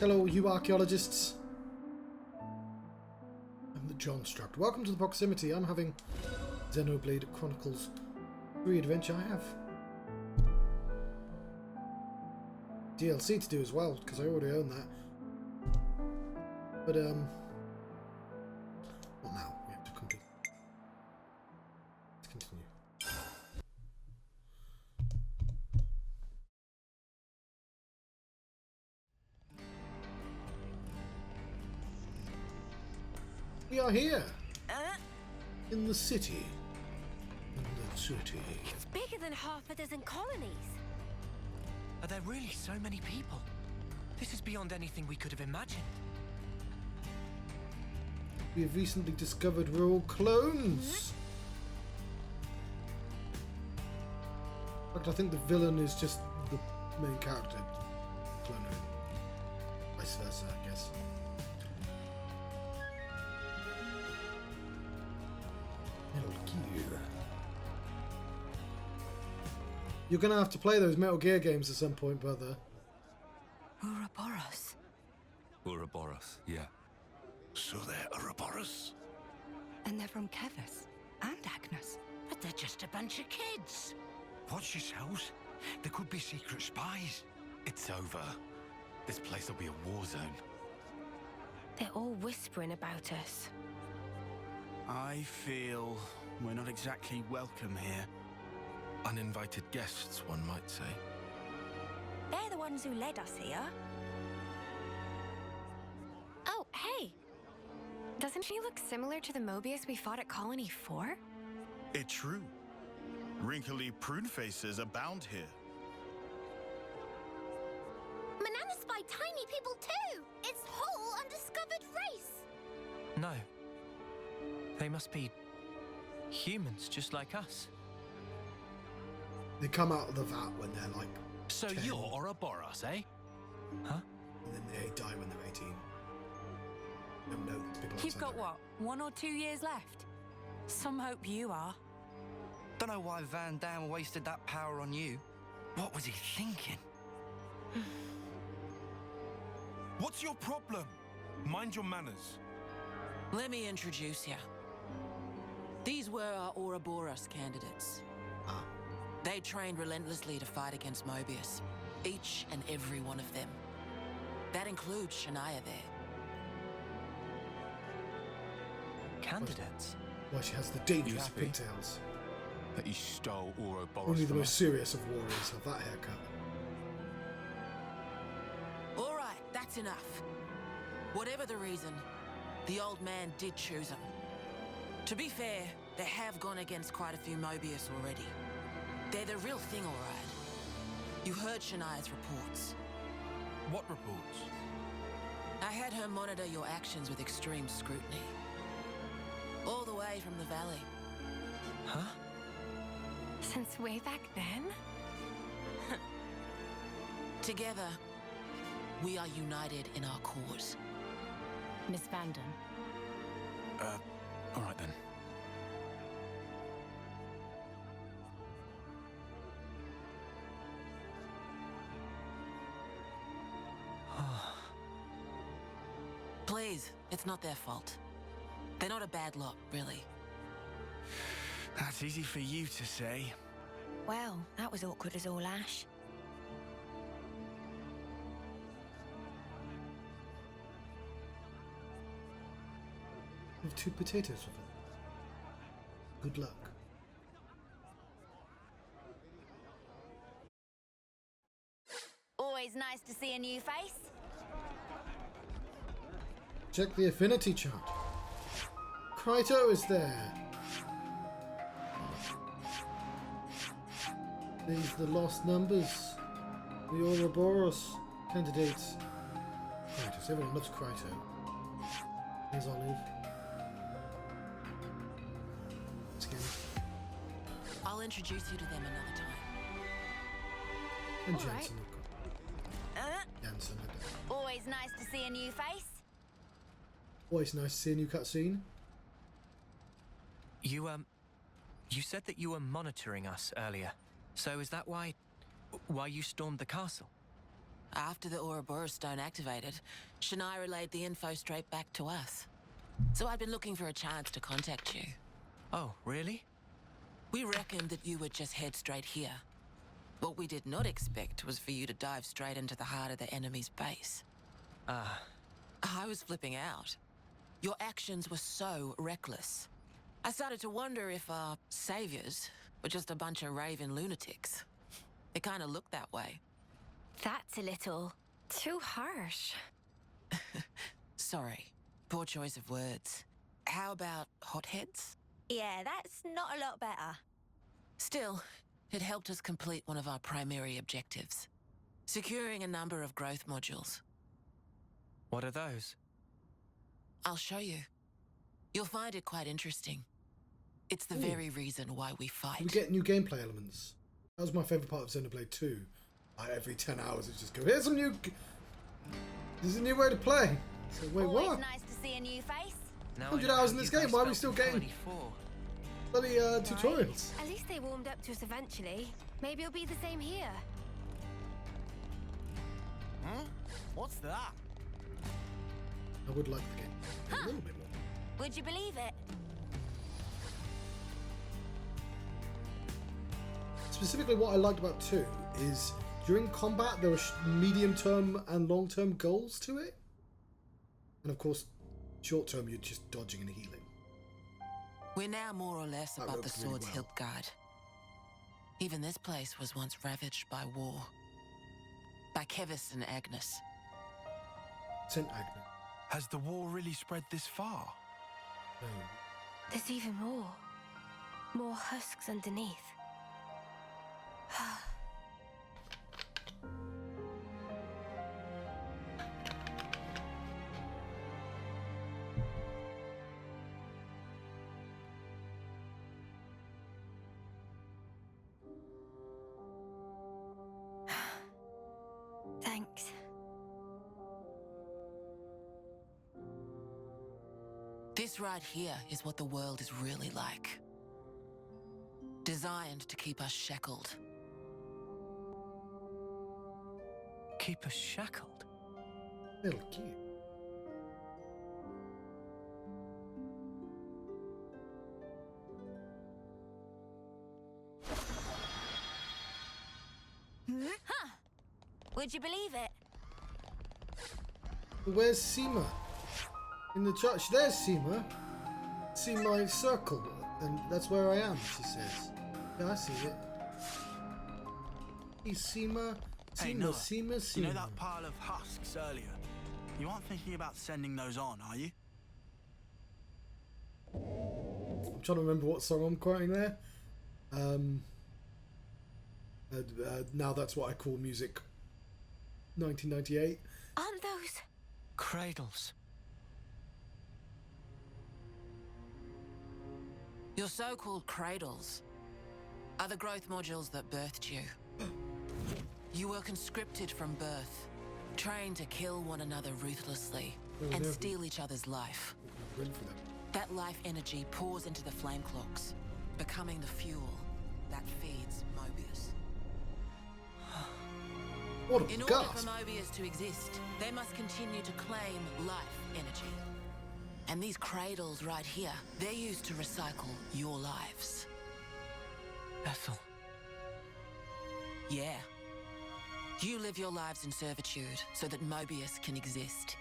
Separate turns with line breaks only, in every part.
Hello, you archaeologists. I'm the Johnstruct. Welcome to the proximity. I'm having Xenoblade Chronicles 3 adventure. I have DLC to do as well, because I already own that. But, well now, we have to complete. Let's continue. We are here! In the city. In the city.
It's bigger than half a dozen colonies.
Are there really so many people? This is beyond anything we could have imagined.
We have recently discovered we're all clones! In fact, I think the villain is just the main character. Clone him. Vice versa, I guess. Metal Gear. You're gonna have to play those Metal Gear games at some point, brother.
Ouroboros.
Ouroboros, yeah.
So they're Ouroboros?
And they're from Kevas and Agnes.
But they're just a bunch of kids.
Watch yourselves. There could be secret spies.
It's over. This place will be a war zone.
They're all whispering about us.
I feel we're not exactly welcome here.
Uninvited guests, one might say.
They're the ones who led us here. Oh, hey! Doesn't she look similar to the Mobius we fought at Colony 4?
It's true. Wrinkly prune faces abound here.
Manana spy tiny people too! It's whole undiscovered race!
No. They must be humans just like us.
They come out of the vat when they're like
So
10,
you're Ouroboros, eh?
Huh?
and then they die when they're 18. Don't know these people.
You've got what, 1 or 2 years left? Some hope you are.
Don't know why Van Damme wasted that power on you. What was he thinking?
What's your problem? Mind your manners.
Let me introduce you. These were our Ouroboros candidates.
Ah.
They trained relentlessly to fight against Mobius. Each and every one of them. That includes Shania there.
Candidates?
Why she has the dangerous
happy?
pigtails.
That you stole Ouroboros
Only the
from
most
us.
serious of warriors have that haircut.
All right, that's enough. Whatever the reason, the old man did choose them. To be fair, they have gone against quite a few Mobius already. They're the real thing, all right. You heard Shania's reports.
What reports?
I had her monitor your actions with extreme scrutiny. All the way from the valley.
Huh?
Since way back then?
Together, we are united in our cause.
Miss Vanden.
All right then.
Please, it's not their fault. They're not a bad lot, really.
That's easy for you to say.
Well, that was awkward as all ash.
You have 2 potatoes with it. Good luck.
Always nice to see a new face.
Check the affinity chart. Kryto is there. These are the lost numbers. The Ouroboros candidates. Krytos. Everyone loves Kryto. Here's Olive. Once again.
I'll introduce you to them another time.
And
All right.
Jensen. Jansen.
Always nice to see a new face.
Always nice to see a new cutscene.
You said that you were monitoring us earlier. So is that why you stormed the castle?
After the Ouroboros stone activated, Shania relayed the info straight back to us. So I'd been looking for a chance to contact you.
Oh, really?
We reckoned that you would just head straight here. What we did not expect was for you to dive straight into the heart of the enemy's base.
Ah,
I was flipping out. Your actions were so reckless. I started to wonder if our saviors were just a bunch of raving lunatics. It kind of looked that way.
That's a little too harsh.
Sorry. Poor choice of words. How about hotheads?
Yeah, that's not a lot better.
Still, it helped us complete one of our primary objectives. Securing a number of growth modules.
what are those?
I'll show you. You'll find it quite interesting. It's the very reason why we fight.
We get new gameplay elements. That was my favourite part of Xenoblade 2. Every 10 hours it just go, here's some new... There's a new way to play. So wait,
Always
what?
nice to see a new face.
Now
100
I know
hours
how
in this
you
game,
guys
why are we
felt
still
in
getting
24.
Bloody tutorials.
At least they warmed up to us eventually. Maybe it'll be the same here.
Huh? What's that?
I would like the game a little bit more.
Would you believe it?
Specifically, what I liked about 2 is during combat there were medium-term and long-term goals to it, and of course, short-term you're just dodging and healing.
We're now more or less
That
above the
looks really
sword's
well.
hilt guard. Even this place was once ravaged by war. By Kevis and Agnes.
Saint Agnes.
Has the war really spread this far?
No.
There's even more. More husks underneath. Thanks.
This right here is what the world is really like. Designed to keep us shackled.
Keep us shackled?
Little cute.
Huh? Would you believe it?
Where's Seema? In the church. There's Seema. See my circle, and that's where I am, she says. Yeah, I see it. Hey, Seema.
Hey,
Seema,
Noah,
Seema, Seema.
You know that pile of husks earlier? You aren't thinking about sending those on, are you?
I'm trying to remember what song I'm quoting there. Now that's what I call music. 1998.
Aren't those...
Cradles.
Your so-called cradles are the growth modules that birthed you. You were conscripted from birth, trained to kill one another ruthlessly and
never.
steal each other's life.
Win for them.
That life energy pours into the flame clocks, becoming the fuel that feeds Mobius.
What a
In order
gasp!
for Mobius to exist, they must continue to claim life energy. And these cradles right here, they're used to recycle your lives.
Ethel.
Yeah. You live your lives in servitude so that Mobius can exist.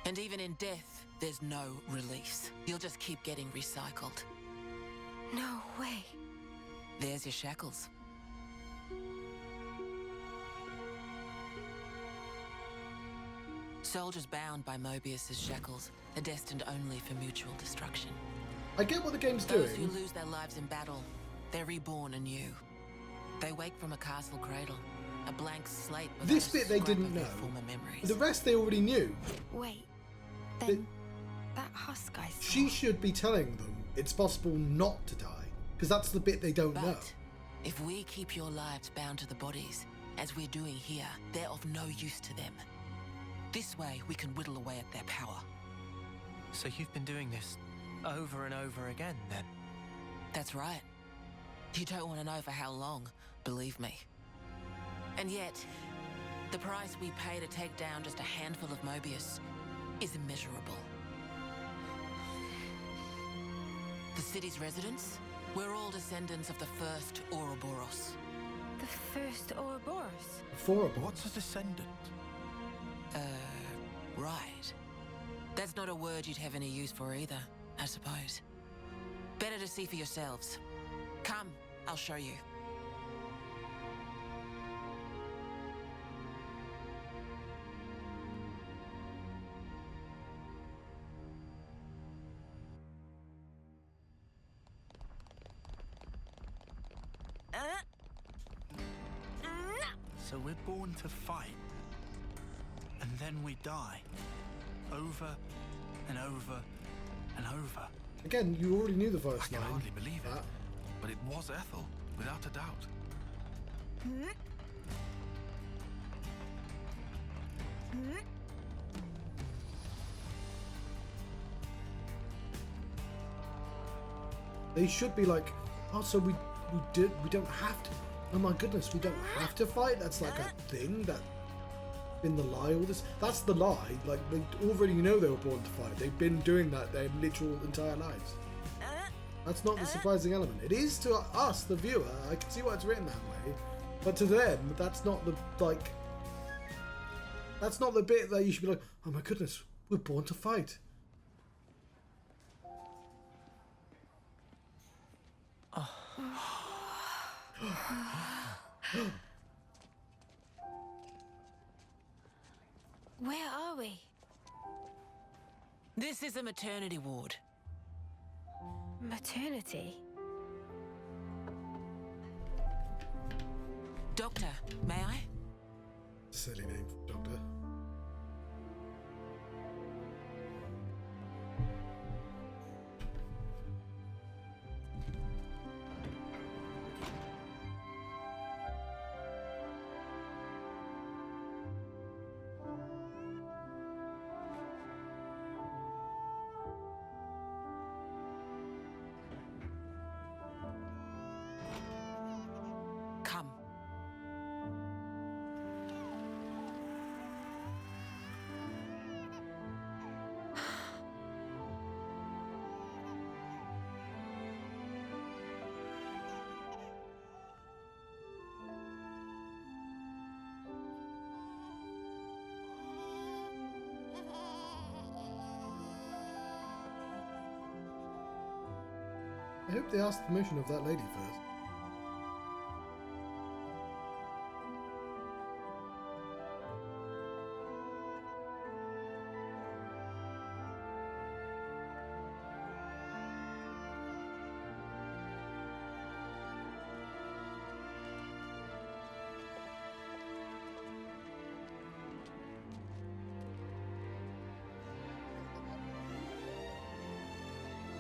And even in death, there's no release. You'll just keep getting recycled.
No way.
There's your shackles. Soldiers bound by Mobius's shackles are destined only for mutual destruction.
I get what the game's
Those who
doing.
lose their lives in battle, they're reborn anew. They wake from a castle cradle, a blank slate without
This
a
bit they
scrap
didn't
of their
know.
former memories.
The rest they already knew.
Wait. Then that husk I saw...
She should be telling them it's possible not to die. Because that's the bit they don't know.
But if we keep your lives bound to the bodies, as we're doing here, they're of no use to them. This way, we can whittle away at their power.
So you've been doing this over and over again, then?
That's right. You don't want to know for how long, believe me. And yet, The price we pay to take down just a handful of Mobius is immeasurable. The city's residents, we're all descendants of the first Ouroboros.
The first Ouroboros?
What's a descendant?
Right. That's not a word you'd have any use for either, I suppose. Better to see for yourselves. Come, I'll show you.
So we're born to fight, and then we die, over and over and over.
Again, you already knew the first
I can
line.
hardly believe it, but it was Ethel, without a doubt.
They should be like, oh, so we don't have to. Oh my goodness, we don't have to fight. That's like a thing that been the lie. All this, that's the lie. Like they already know they were born to fight. They've been doing that their literal entire lives. That's not the surprising element. It is to us, the viewer. I can see why it's written that way, but to them, that's not the like. That's not the bit that you should be like, oh my goodness, we're born to fight.
Where are we?
This is a maternity ward.
Maternity?
Doctor, may I?
Silly name, Doctor.
Come.
I hope they asked permission of that lady first.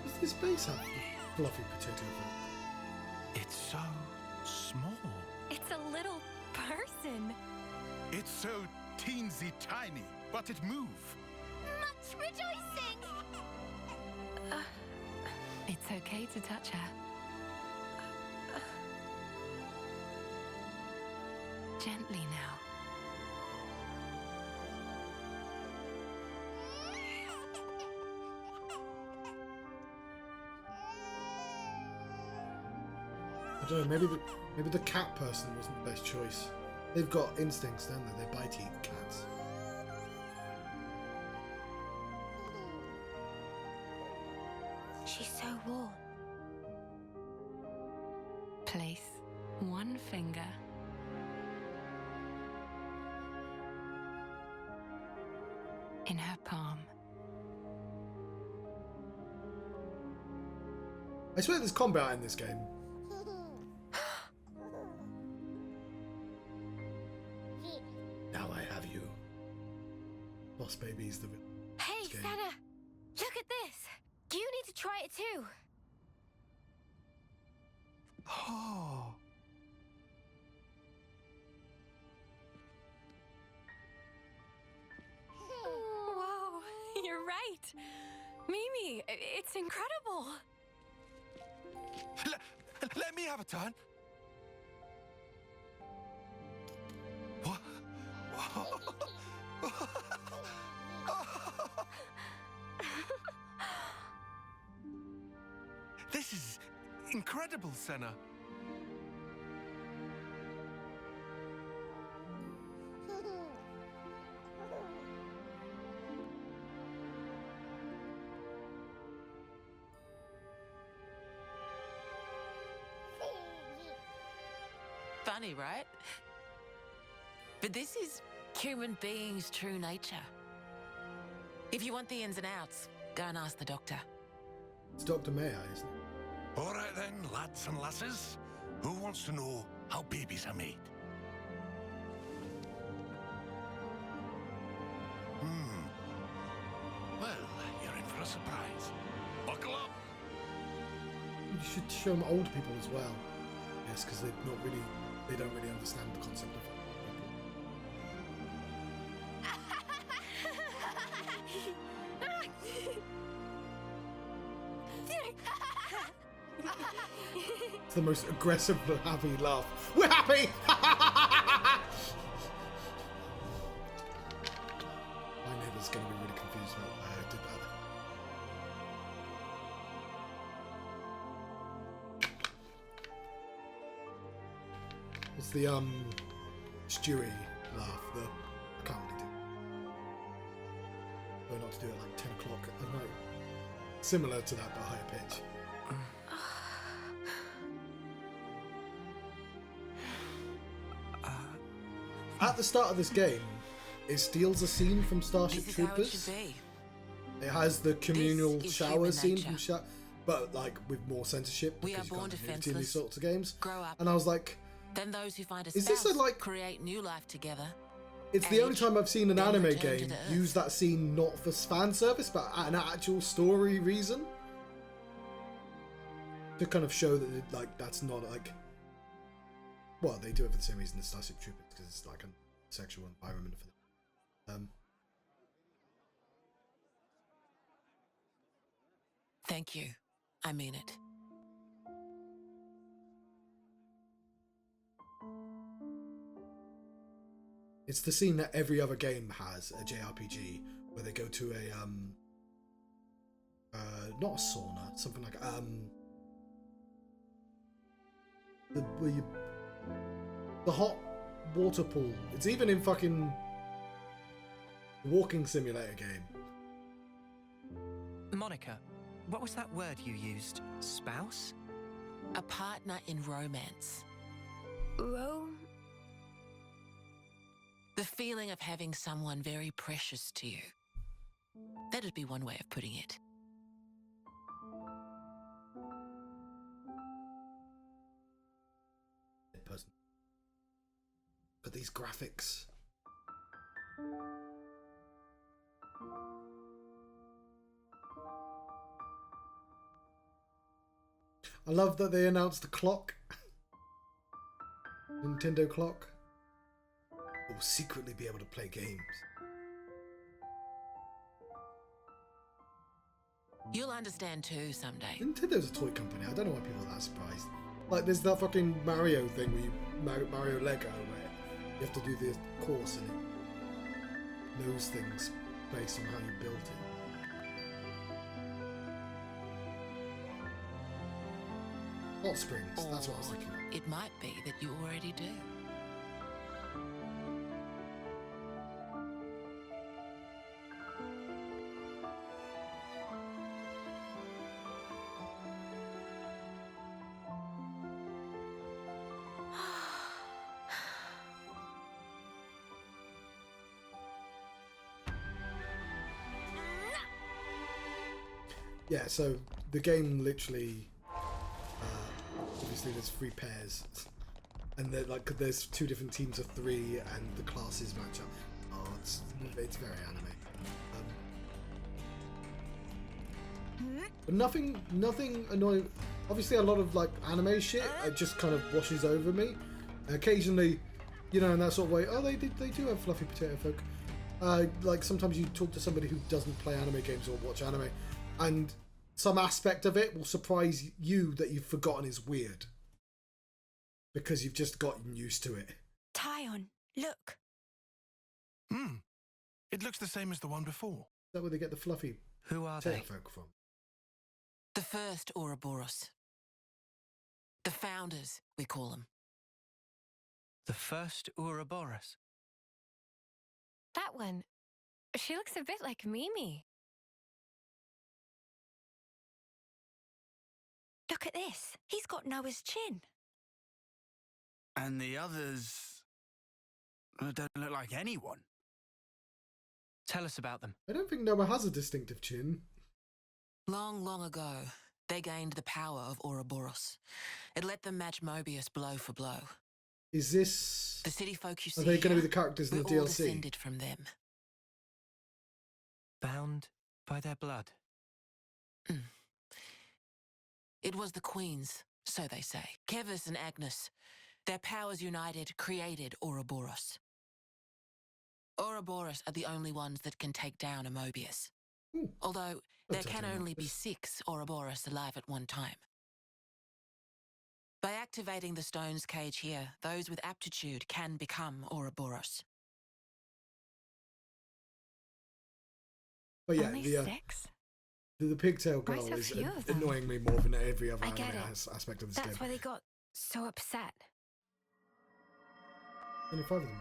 Does this base have a fluffy potato thing?
It's so small.
It's a little person.
It's so teensy tiny, but it moves.
Much rejoicing! It's okay to touch her. Gently now.
I don't know, maybe the cat person wasn't the best choice. They've got instincts, don't they? They're bitey cats.
She's so warm. Place one finger. In her palm.
I swear there's combat in this game. Now I have you. Boss Baby's the
Hey,
game.
Senna! Look at this! You need to try it too!
Oh.
Whoa, you're right! Mimi, it's incredible!
Let me have a turn. What?
Incredible, Senna.
Funny, right? But this is human beings' true nature. If you want the ins and outs, go and ask the doctor.
It's Dr. Mayer, isn't it?
All right then, lads and lasses. Who wants to know how babies are made? Well, you're in for a surprise. Buckle up.
You should show them old people as well. Yes, because they don't really understand the concept of It's the most aggressive but happy laugh. We're happy! My neighbour's going to be really confused about why I did that. It's the Stewie laugh, I can't really do. Try not to do it like 10 o'clock at night. Similar to that but higher pitch. At the start of this game, it steals a scene from Starship Troopers. It has the communal shower scene from but like with more censorship because you can't have nudity in these sorts of games. And I was like,
then those who find a
is this a, like,
create new life together?
It's the only time I've seen an anime game use that scene not for fan service but an actual story reason to kind of show that like that's not like. Well, they do it for the same reason as Starship Troopers, because it's like a sexual environment for them.
Thank you. I mean it.
It's the scene that every other game has, a JRPG, where they go to a not a sauna, something like the hot water pool. It's even in fucking walking simulator game.
Monica, what was that word you used? Spouse?
A partner in romance. The feeling of having someone very precious to you. That'd be one way of putting it.
Person. But these graphics. I love that they announced the clock. Nintendo clock. We'll secretly be able to play games.
You'll understand too someday.
Nintendo's a toy company. I don't know why people are that surprised. Like, there's that fucking Mario thing where you Mario Lego where you have to do the course and it knows things based on how you built it. Hot springs, that's what I was thinking.
It might be that you already do.
Yeah, so the game literally, obviously there's 3 pairs, and there's 2 different teams of 3, and the classes match up. Oh, it's very anime. But nothing annoying. Obviously, a lot of like anime shit it just kind of washes over me. Occasionally, you know, in that sort of way. Oh, they do have fluffy potato folk. Like sometimes you talk to somebody who doesn't play anime games or watch anime, and some aspect of it will surprise you that you've forgotten is weird because you've just gotten used to it.
Tyon, look.
It looks the same as the one before.
Is that where they get the fluffy
Who are
potato
they?
folk from?
The first Ouroboros. The Founders, we call them.
The first Ouroboros.
That one. She looks a bit like Mimi.
Look at this. He's got Noah's chin.
And the others don't look like anyone.
Tell us about them.
I don't think Noah has a distinctive chin.
Long, long ago, they gained the power of Ouroboros. It let them match Mobius blow for blow.
Is this...
The city folk you see
Are they going to
here,
be the characters in the
we're all
DLC?
descended from them.
Bound by their blood.
It was the Queens, so they say. Kevis and Agnes. Their powers united created Ouroboros. Ouroboros are the only ones that can take down a Mobius.
Ooh.
Although
I'll
there
take
can
down
only be
Mobius.
6 Ouroboros alive at one time. By activating the stone's cage here, those with aptitude can become Ouroboros.
But yeah,
Only
the
6?
pigtail
Why
girl
so
is
few of them?
annoying me more than every other
I get
anime
it.
aspect of this
That's
game.
why they got so upset.
Only 5 of them.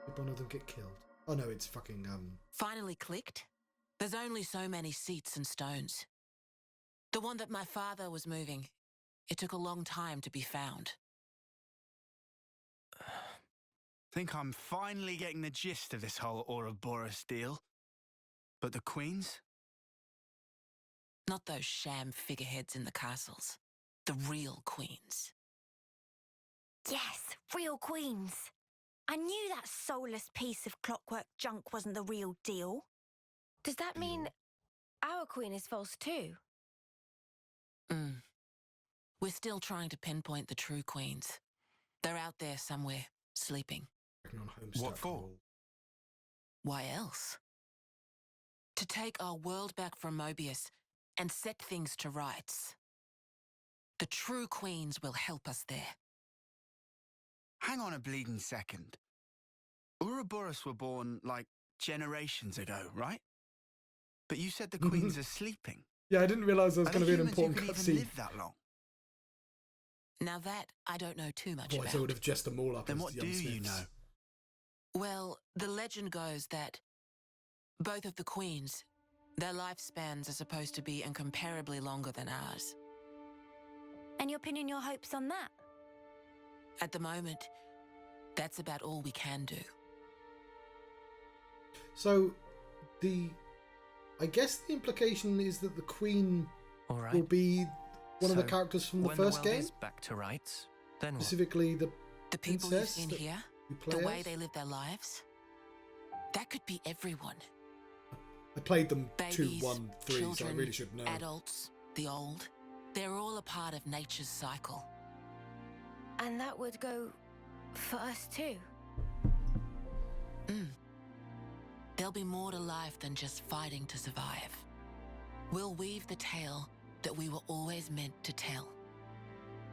Did one of them get killed? Oh no, it's fucking
Finally clicked? There's only so many seats and stones. The one that my father was moving, it took a long time to be found.
Think I'm finally getting the gist of this whole Ouroboros deal. But the Queens?
Not those sham figureheads in the castles. The real Queens.
Yes, real queens. I knew that soulless piece of clockwork junk wasn't the real deal.
Does that mean our queen is false too?
We're still trying to pinpoint the true Queens. They're out there somewhere, sleeping.
on
What for?
Why else? To take our world back from Mobius and set things to rights. The true Queens will help us there.
Hang on a bleeding second. Ouroboros were born, like, generations ago, right? But you said the Queens are sleeping.
Yeah, I didn't realise there was
Are
going to
there
be an
humans who
important
can even
cutscene.
live that long?
Now that I don't know too much
Otherwise, I would
about.
have dressed them all up
Then
as
what
young
do you
Smiths.
know?
Well, the legend goes that both of the Queens, their lifespans are supposed to be incomparably longer than ours.
And you're pinning your hopes on that?
At the moment, that's about all we can do.
So, I guess the implication is that the Queen
All right.
will be one of the
So,
characters from the
when
first
the world
game,
is back to rights, then what?
specifically the
The people
princess
you've seen
that
here,
you play
the way
as.
they live their lives, that could be everyone.
I played them
Babies,
2, 1, 3,
children,
so I really should know.
adults, the old. They're all a part of nature's cycle.
And that would go for us too.
There'll be more to life than just fighting to survive. We'll weave the tale that we were always meant to tell.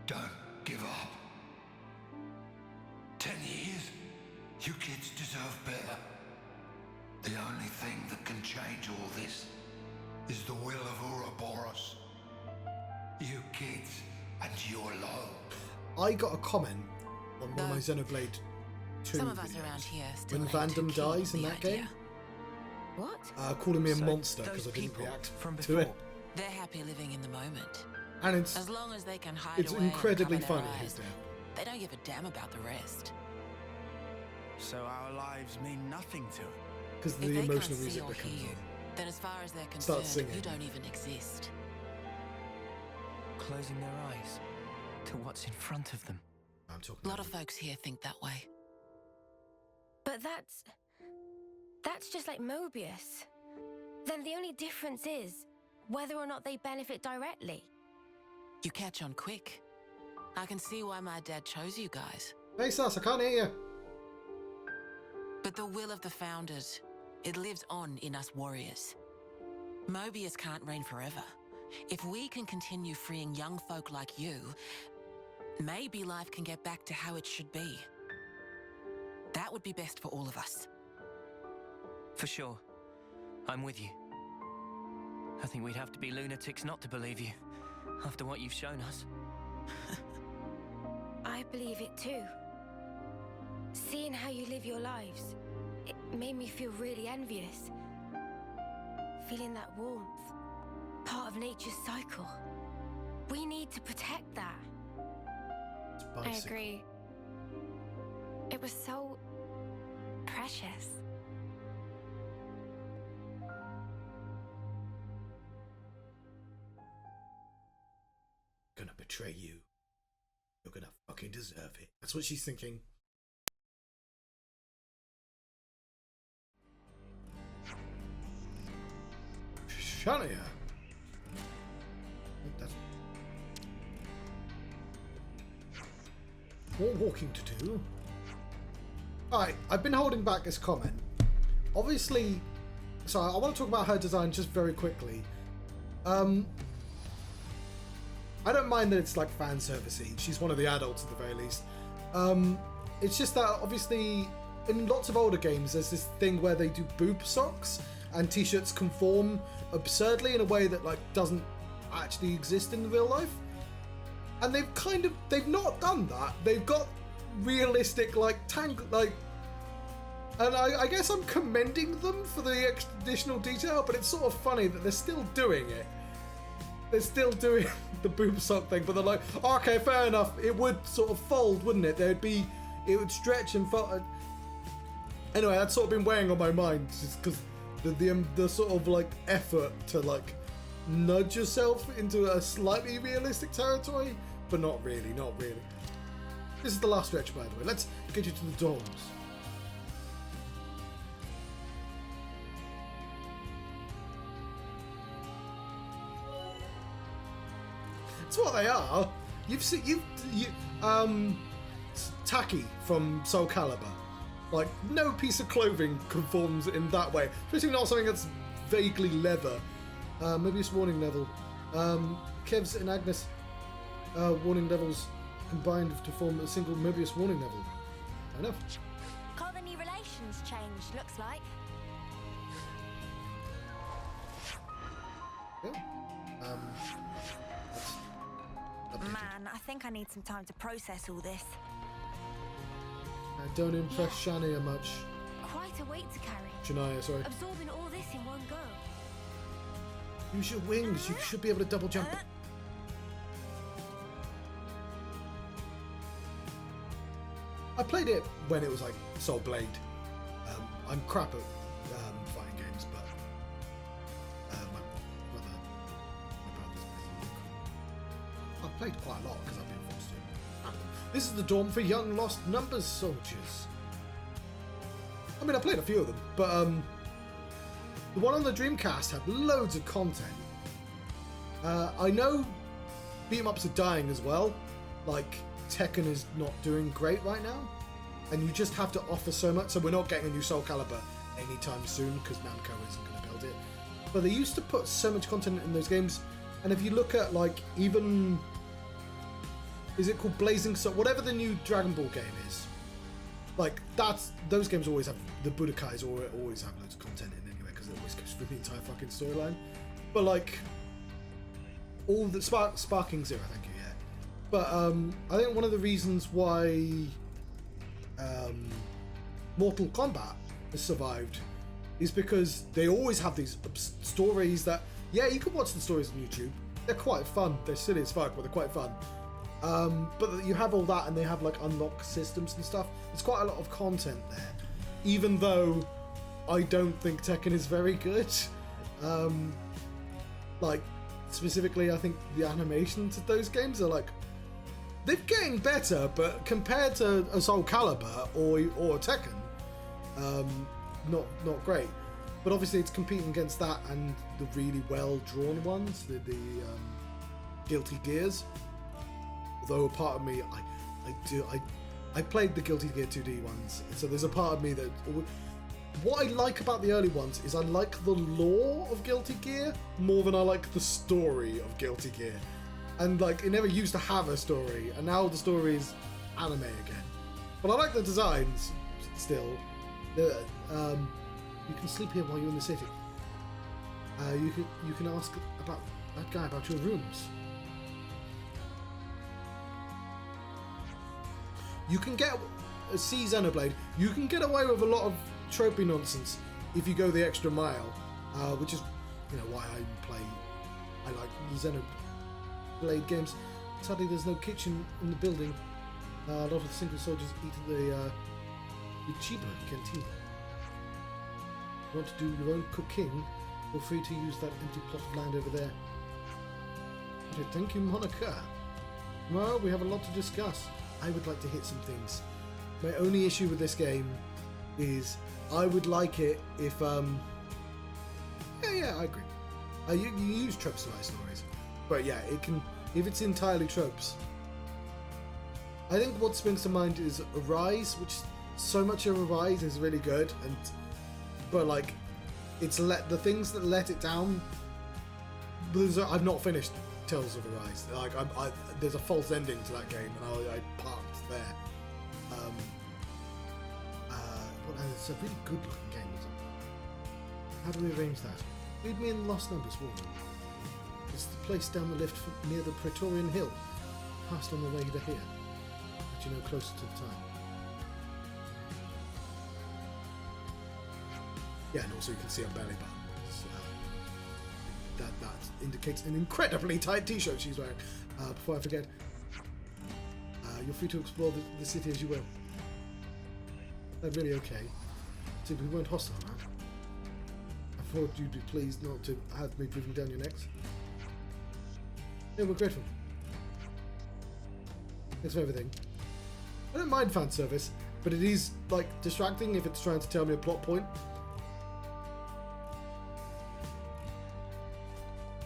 Don't give up. 10 years? You kids deserve better. The only thing that can change all this is the will of Ouroboros. You kids and your low.
I got a comment on one of my Xenoblade 2
Some of us
videos
around here still
when
ain't too
Vandam
keen on
dies in
the
that
idea.
game,
What?
calling me a
So,
monster
those
because I didn't
people
react
from
to it.
before.
They're happy living in the moment.
And it's
As long as they can hide
it's
away and
incredibly
cover their
funny, his
eyes,
death.
they don't give a damn about the rest.
So our lives mean nothing to it.
Because of
If
the
they can't
emotional
see
music
or
that
hear
comes
you,
on.
then as far as they're
Start
concerned,
singing.
you don't even exist.
Closing their eyes to what's in front of them.
I'm talking
A lot
about
of folks here think that way.
But that's just like Mobius. Then the only difference is whether or not they benefit directly.
You catch on quick. I can see why my dad chose you guys.
Hey Sass, I can't hear you.
But the will of the Founders, it lives on in us warriors. Mobius can't reign forever. If we can continue freeing young folk like you, maybe life can get back to how it should be. That would be best for all of us.
For sure. I'm with you. I think we'd have to be lunatics not to believe you, after what you've shown us.
believe it too. Seeing how you live your lives, it made me feel really envious. Feeling that warmth, part of nature's cycle. We need to protect that. I agree. It was so precious.
Gonna betray you. You're gonna fucking deserve it. That's what she's thinking. Shania. That's... More walking to do. Alright, I've been holding back this comment. Obviously, so I want to talk about her design just very quickly. I don't mind that it's like fan servicey. She's one of the adults at the very least. It's just that obviously in lots of older games there's this thing where they do boob socks and t-shirts conform absurdly in a way that like doesn't actually exist in real life. And they've not done that. They've got realistic and I guess I'm commending them for the additional detail, but it's sort of funny that they're still doing it. They're still doing the boob sock thing, but they're like, oh, okay, fair enough. It would sort of fold, wouldn't it? It would stretch and fold. Anyway, that's sort of been weighing on my mind, just because the sort of like effort to like nudge yourself into a slightly realistic territory, but not really. This is the last stretch, by the way. Let's get you to the dorms. That's what they are. You've seen Tacky from Soul Calibur. Like, no piece of clothing conforms in that way, especially not something that's vaguely leather. Mobius warning level. Kev's and Agnes warning levels combined to form a single Mobius warning level. Fair enough.
Colony relations changed, looks like.
Yeah.
Man, I think I need some time to process all this.
Don't impress Shania much.
Quite a weight to carry.
Shania, sorry.
Absorbing all this in one go.
Use your wings. You should be able to double jump. I played it when it was like Soul Blade. I'm crap at fighting games, but my brother's I've played quite a lot because I've been forced to. This is the dorm for young lost numbers soldiers. I mean, I played a few of them, but the one on the Dreamcast had loads of content. I know beat-em-ups are dying as well. Like, Tekken is not doing great right now, and you just have to offer so much. So we're not getting a new Soul Calibur anytime soon because Namco isn't going to build it. But they used to put so much content in those games, and if you look at like even, is it called Blazing Soul? Whatever the new Dragon Ball game is, like those games always have the Budokais always have loads of content in anyway because it always goes through the entire fucking storyline. But like all the Sparking Zero, thank you. But I think one of the reasons why Mortal Kombat has survived is because they always have these stories that, yeah, you can watch the stories on YouTube. They're quite fun. They're silly as fuck, but they're quite fun. But you have all that, and they have like unlock systems and stuff. There's quite a lot of content there, even though I don't think Tekken is very good. Like specifically, I think the animations of those games are like, they're getting better, but compared to a Soul Calibur or a Tekken, not great. But obviously it's competing against that and the really well drawn ones, the Guilty Gears. Although a part of me, I played the Guilty Gear 2D ones, so there's a part of me that, what I like about the early ones is I like the lore of Guilty Gear more than I like the story of Guilty Gear. And like, it never used to have a story, and now the story is anime again. But I like the designs still. You can sleep here while you're in the city. You can ask about that guy about your rooms. you can get see Xenoblade. You can get away with a lot of tropey nonsense if you go the extra mile, which is why I like the Xenoblade games. Sadly, there's no kitchen in the building. A lot of the single soldiers eat at the Chiba canteen. If you want to do your own cooking, feel free to use that empty plot of land over there. Okay, thank you, Monica. Well, we have a lot to discuss. I would like to hit some things. My only issue with this game is I would like it if yeah, I agree. You use tropes to write stories, but yeah, it can if it's entirely tropes. I think what springs to mind is Arise, which so much of Arise is really good, but like it's the things that let it down. I've not finished Tales of Arise. Like there's a false ending to that game, and I parked there. It's a really good looking game. How do we arrange that? Read me in Lost Numbers, will you? It's the place down the lift near the Praetorian Hill. Passed on the way to here. But you know, closer to the time. Yeah, and also you can see a belly button. That indicates an incredibly tight t-shirt she's wearing. Before I forget, you're free to explore the city as you will. They're really okay. See, we weren't hostile, right? I thought you'd be pleased not to have me breathing down your necks. Yeah, we're grateful. Thanks for everything. I don't mind fan service, but it is like distracting if it's trying to tell me a plot point.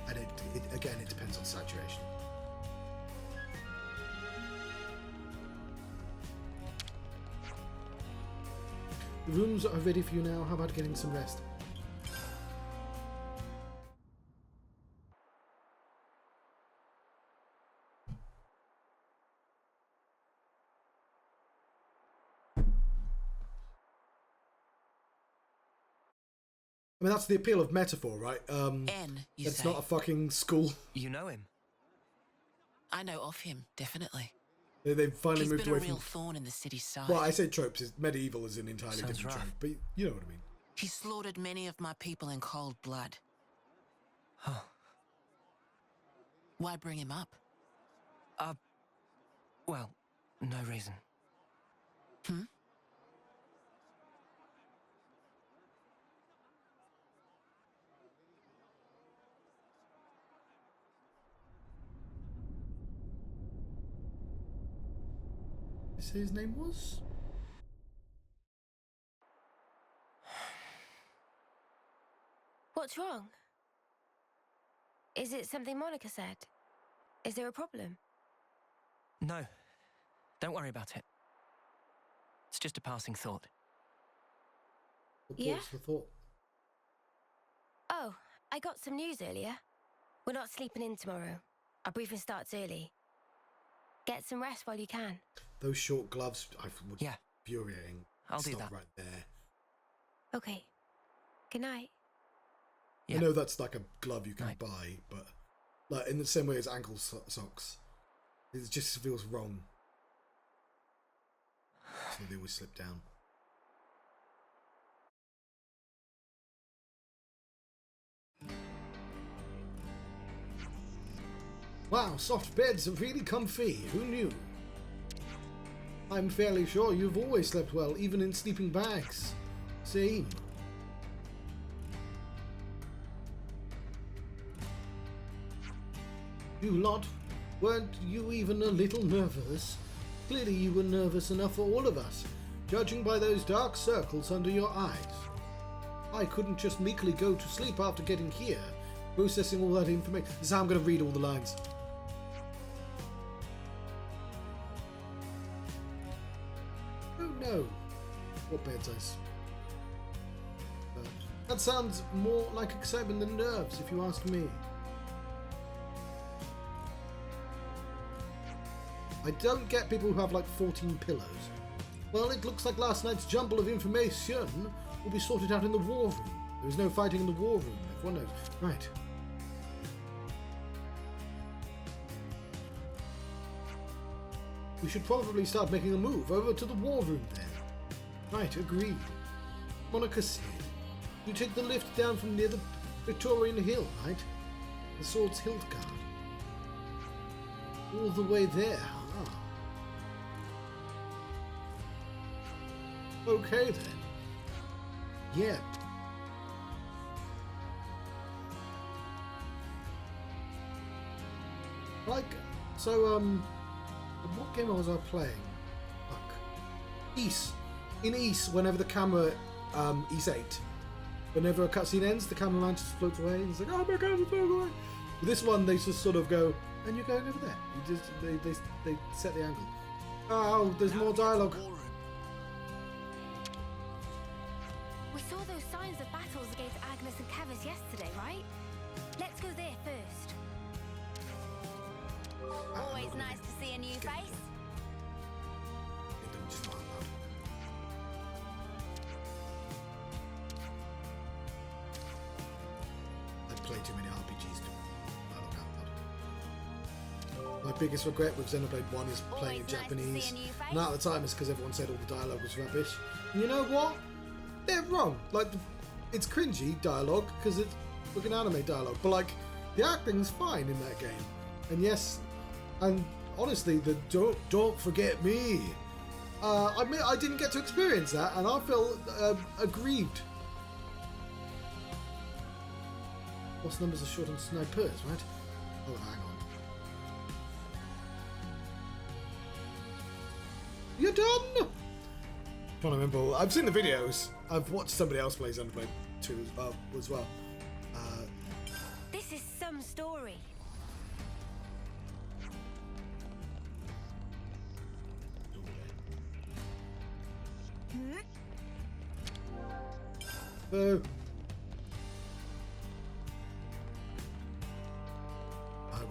And again, it depends on saturation. The rooms are ready for you now. How about getting some rest? I mean, that's the appeal of metaphor, right? It's not a fucking school.
You know him?
I know of him, definitely.
They've finally moved away from...
He's been a real thorn in the city's side.
Well, I say tropes. Medieval is an entirely different trope, but you know what I mean.
He slaughtered many of my people in cold blood.
Huh.
Why bring him up?
Well, no reason.
Did you say his name was?
What's wrong? Is it something Monica said? Is there a problem?
No. Don't worry about it. It's just a passing thought.
What's the thought?
Oh, I got some news earlier. We're not sleeping in tomorrow. Our briefing starts early. Get some rest while you can.
Those short gloves, would
yeah.
Infuriating.
I'll do
Stop
that.
Right there.
Okay. Good night.
Yeah. I know that's like a glove you can buy, but like in the same way as ankle socks, it just feels wrong. So they always slip down. Wow, soft beds are really comfy. Who knew? I'm fairly sure you've always slept well, even in sleeping bags. Same. You lot, weren't you even a little nervous? Clearly you were nervous enough for all of us, judging by those dark circles under your eyes. I couldn't just meekly go to sleep after getting here, processing all that information. This is how I'm going to read all the lines. Oh no. What bed's ice? That sounds more like excitement than nerves, if you ask me. I don't get people who have like 14 pillows. Well, it looks like last night's jumble of information will be sorted out in the war room. There is no fighting in the war room, everyone knows. Right. We should probably start making a move over to the war room then. Right, agreed. Monica said, you take the lift down from near the Victorian Hill, right? The Sword's Hilt Guard. All the way there, huh? Okay then. Yeah. Like, so, what game was I playing? Fuck. Ys. In Ys, whenever the camera, Ys 8, whenever a cutscene ends, the cameraman just floats away, and he's like, oh my god, it's floating away. With this one, they just sort of go, and you're going over there. You just, they set the angle. Oh, there's more dialogue.
We saw those signs of battles against Agnes and Kevus yesterday, right? Let's go there first.
Always nice to see a new face.
I play too many RPGs to dialogue out loud. My biggest regret with Xenoblade 1 is playing in Japanese. And at the time it's because everyone said all the dialogue was rubbish. And you know what? They're wrong. Like, it's cringy dialogue because it's fucking anime dialogue. But like, the acting's fine in that game. And yes, and honestly, the don't forget me. I mean, I didn't get to experience that, and I feel aggrieved. Boss numbers are short on snipers, right? Oh, hang on. You're done. I'm trying to remember. I've seen the videos. I've watched somebody else play Xenoblade 2 as well.
This is some story.
Boo. I won't.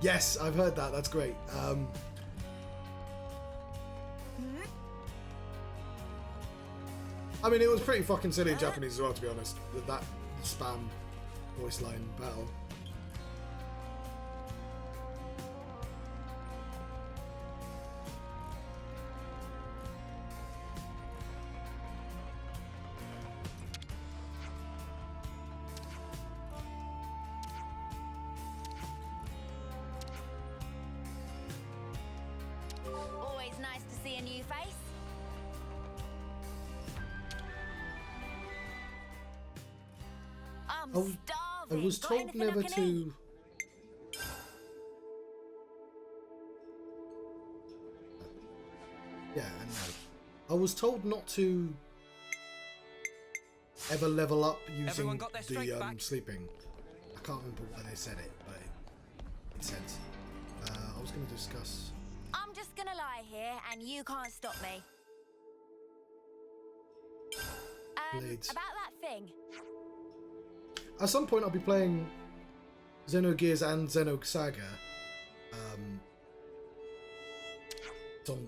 Yes, I've heard that. That's great. I mean, it was pretty fucking silly in Japanese as well, to be honest. With that spam voice line battle.
Always nice to see a new face. I'm starving.
I was
Got
told
anything I
never
can
to.
eat?
Yeah, I know. I was told not to ever level up using the sleeping. I can't remember why they said it, but it made sense. I was going to discuss.
I'm just gonna lie here, and you can't stop me.
Blades.
About that thing.
At some point, I'll be playing Xenogears and Xenosaga.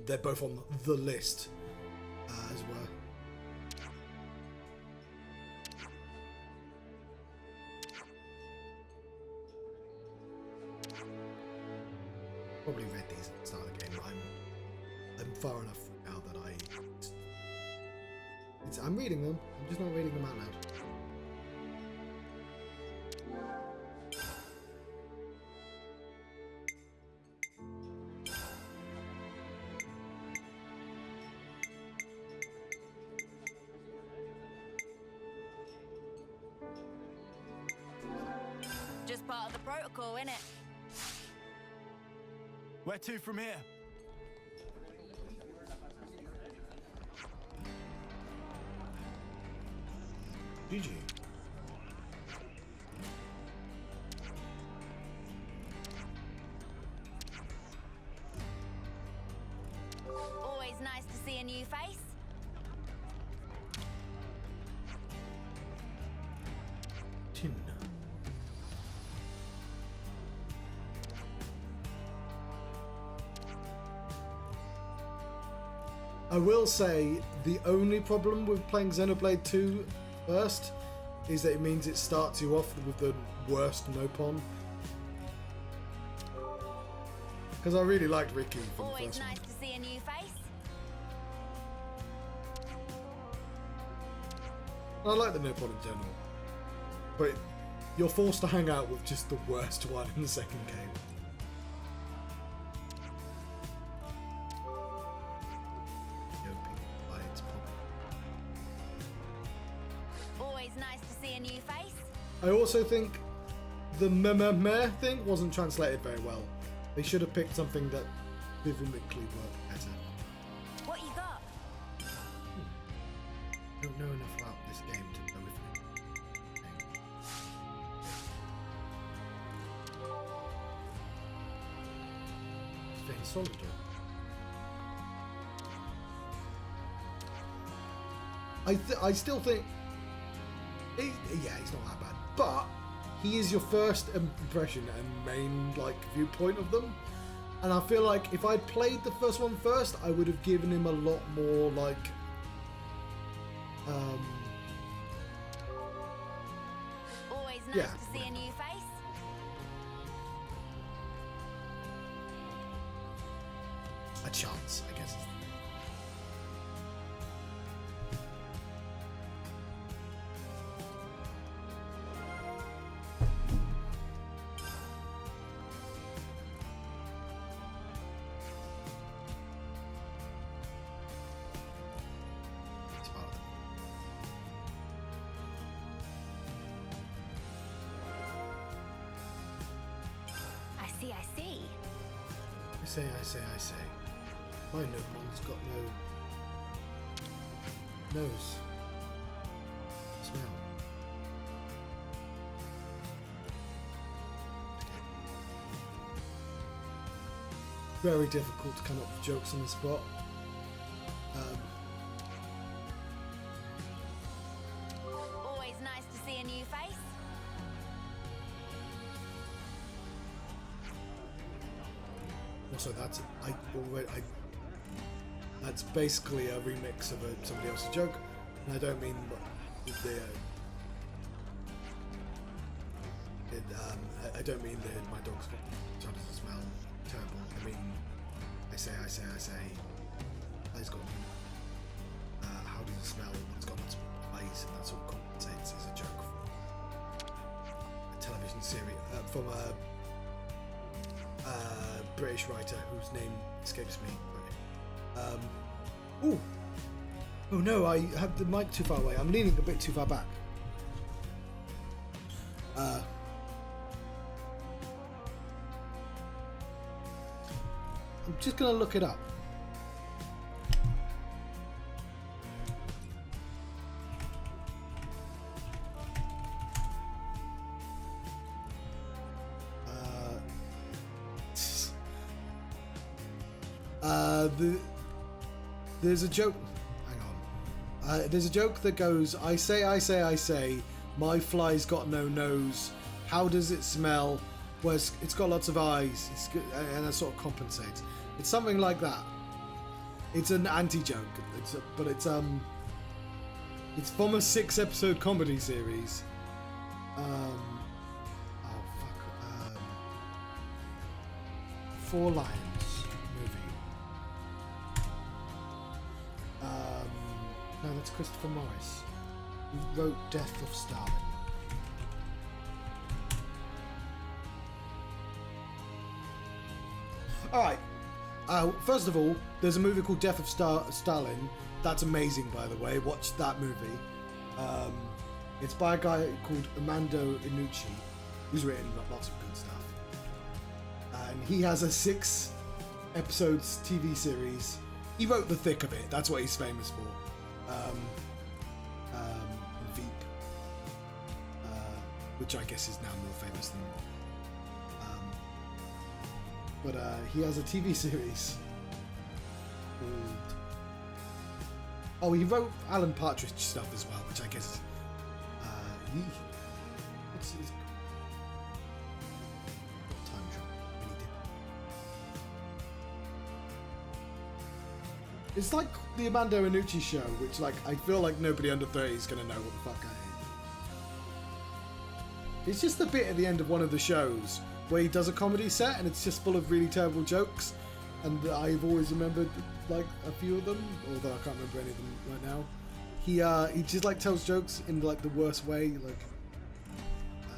They're both on the list as well. Probably read these at the start of the game. I'm far enough now that I'm reading them. I'm just not reading them out loud.
Just part of the protocol, innit?
Where to from here?
GG.
Always nice to see a new face.
Tin. I will say the only problem with playing Xenoblade 2 first is that it means it starts you off with the worst Nopon. Because I really liked Ricky from the
Always
first
nice
one.
to see a new face.
I like the Nippon in general. But you're forced to hang out with just the worst one in the second game.
Always nice to see a new face.
I also think the meh thing wasn't translated very well. They should have picked something that rhythmically worked better.
What you got?
I don't know enough about this game to know if it's very solid. I still think, yeah, he's not that bad, but he is your first impression and main like viewpoint of them, and I feel like if I'd played the first one first, I would have given him a lot more like
Always nice
yeah,
to see a new face.
a chance, I guess.
I see.
I say. My Nomon's got no nose. Smell. Very difficult to come up with jokes on the spot.
Always nice to see a new face.
Also, that's basically a remix of somebody else's joke, and I don't mean I don't mean that my dog's got doesn't smell terrible. I mean, I say. He's got. How does it smell? It's got lots of eyes, and that's all compensates as a joke from a television series from a British writer whose name escapes me. Oh no, I have the mic too far away. I'm leaning a bit too far back. I'm just gonna look it up. There's a joke. Hang on. There's a joke that goes, I say. My fly's got no nose. How does it smell? Well, it's got lots of eyes. It's good, and that sort of compensates. It's something like that. It's an anti-joke. But it's from a 6-episode comedy series. Four Lions movie. No, that's Christopher Morris, who wrote Death of Stalin. Alright, first of all, there's a movie called Death of Stalin. That's amazing, by the way. Watch that movie. It's by a guy called Armando Iannucci, who's written lots of good stuff. And he has a 6-episode TV series. He wrote The Thick of It. That's what he's famous for. Veep, which I guess is now more famous than. But he has a TV series called. Oh, he wrote Alan Partridge stuff as well, which I guess is. What's his. Time Trap. It's like the Armando Iannucci show, which like I feel like nobody under 30 is gonna know what the fuck I am. It's just the bit at the end of one of the shows where he does a comedy set and it's just full of really terrible jokes, and I've always remembered like a few of them, although I can't remember any of them right now. He just like tells jokes in like the worst way, like,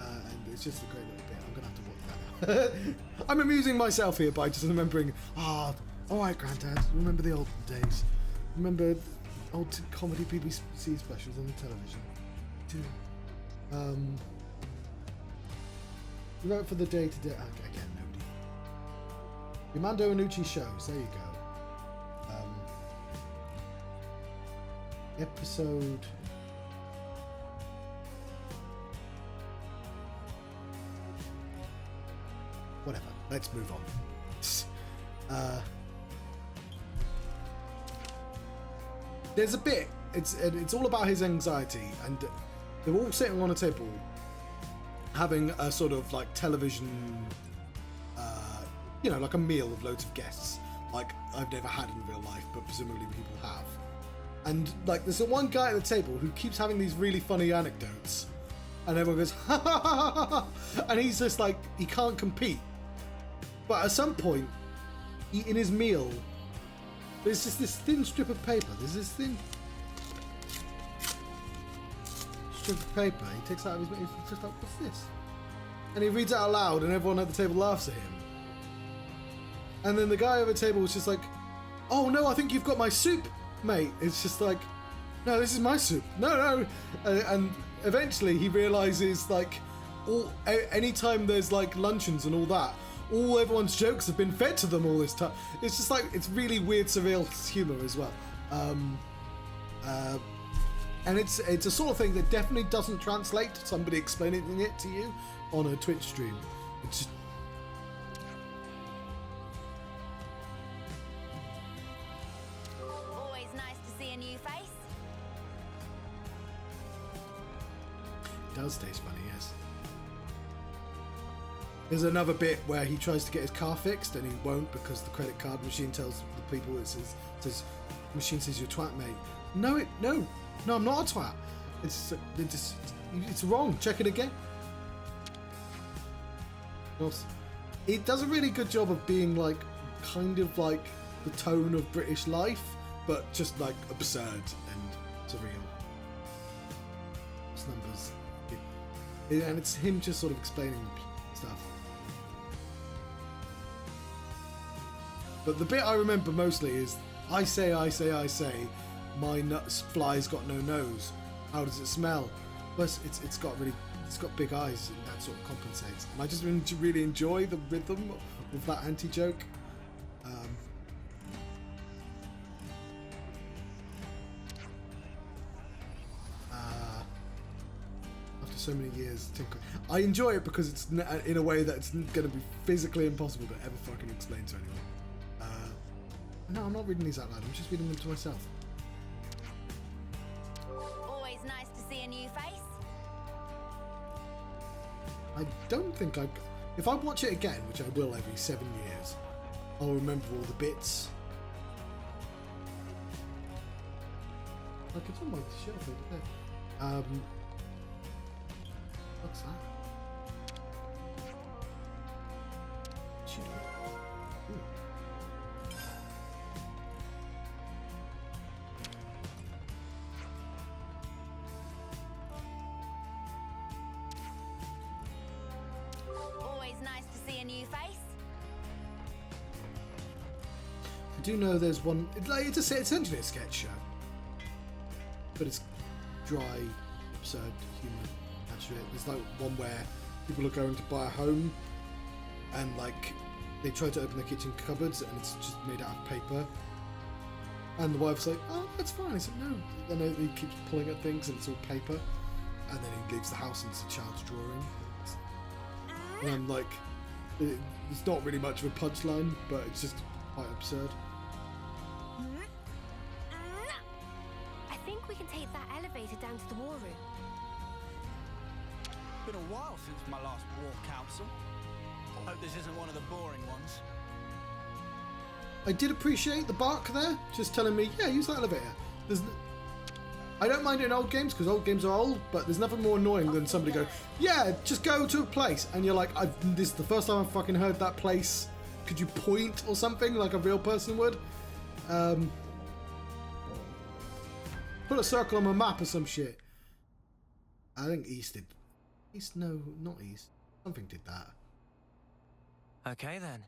and it's just a great little bit. I'm gonna have to watch that now. I'm amusing myself here by just remembering. All right, Granddad. Remember the old days. Remember old comedy BBC specials on the television. You wrote for the day-to-day. Again, nobody. Yamando Anucci shows. There you go. Episode. Whatever. Let's move on. There's a bit. It's all about his anxiety, and they're all sitting on a table, having a sort of like television, like a meal with loads of guests. Like I've never had in real life, but presumably people have. And like there's one guy at the table who keeps having these really funny anecdotes, and everyone goes ha ha ha ha ha, and he's just like he can't compete. But at some point, in his meal, there's just this thin strip of paper. There's this thin strip of paper. He takes out of his mouth. He's just like, what's this? And he reads it out loud, and everyone at the table laughs at him. And then the guy over the table was just like, "Oh no, I think you've got my soup, mate." It's just like, "No, this is my soup." No. And eventually he realizes like, anytime there's like luncheons and all that, all everyone's jokes have been fed to them all this time. It's just like, it's really weird, surreal humor as well. And it's a sort of thing that definitely doesn't translate to somebody explaining it to you on a Twitch stream. It's just...
Always nice to see a new face.
It does taste funny, yes. There's another bit where he tries to get his car fixed and he won't because the credit card machine tells the people says machine says you're a twat, mate. No, I'm not a twat. It's wrong. Check it again. It does a really good job of being like kind of like the tone of British life, but just like absurd and surreal. It's numbers, and it's him just sort of explaining stuff. But the bit I remember mostly is I say, my fly's got no nose. How does it smell? Plus, it's got big eyes, and that sort of compensates. And I just really enjoy the rhythm of that anti-joke. After so many years, I enjoy it because it's in a way that it's going to be physically impossible to ever fucking explain to anyone. No, I'm not reading these out loud. I'm just reading them to myself.
Always nice to see a new face.
I don't think if I watch it again, which I will every 7 years, I'll remember all the bits. Like it's on my shelf over there. What's that? I do know there's one. It's essentially a sketch show, but it's dry, absurd humour attached to it. There's like one where people are going to buy a home, and like they try to open the kitchen cupboards, and it's just made out of paper. And the wife's like, "Oh, that's fine." I said, "No." And then he keeps pulling at things, and it's all paper. And then he leaves the house, and it's a child's drawing. And I'm like, it's not really much of a punchline, but it's just quite absurd.
I think we can take that elevator down to the war room.
Been a while since my last war council. Hope this isn't one of the boring ones.
I did appreciate the bark there, just telling me, yeah, use that elevator. I don't mind it in old games because old games are old, but there's nothing more annoying than somebody go, yeah, just go to a place, and you're like, this is the first time I've fucking heard that place. Could you point or something like a real person would? Put a circle on my map or some shit. I think East did. East? No, not East. Something did that.
Okay then.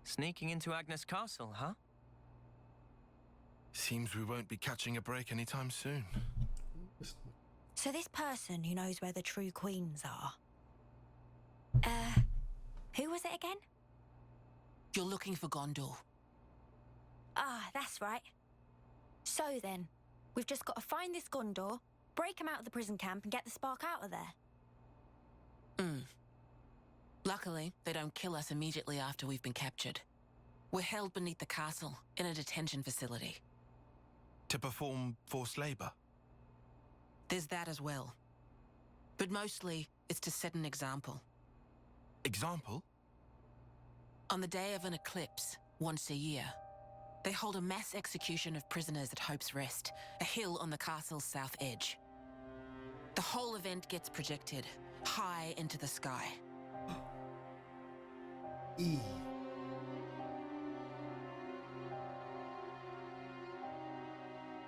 Sneaking into Agnes Castle, huh?
Seems we won't be catching a break anytime soon.
So this person who knows where the true queens are... who was it again?
You're looking for Gondor.
Ah, that's right. So then, we've just got to find this Gondor, break him out of the prison camp and get the spark out of there.
Luckily, they don't kill us immediately after we've been captured. We're held beneath the castle, in a detention facility.
To perform forced labor?
There's that as well. But mostly, it's to set an example.
Example?
On the day of an eclipse, once a year, they hold a mass execution of prisoners at Hope's Rest, a hill on the castle's south edge. The whole event gets projected, high into the sky.
E.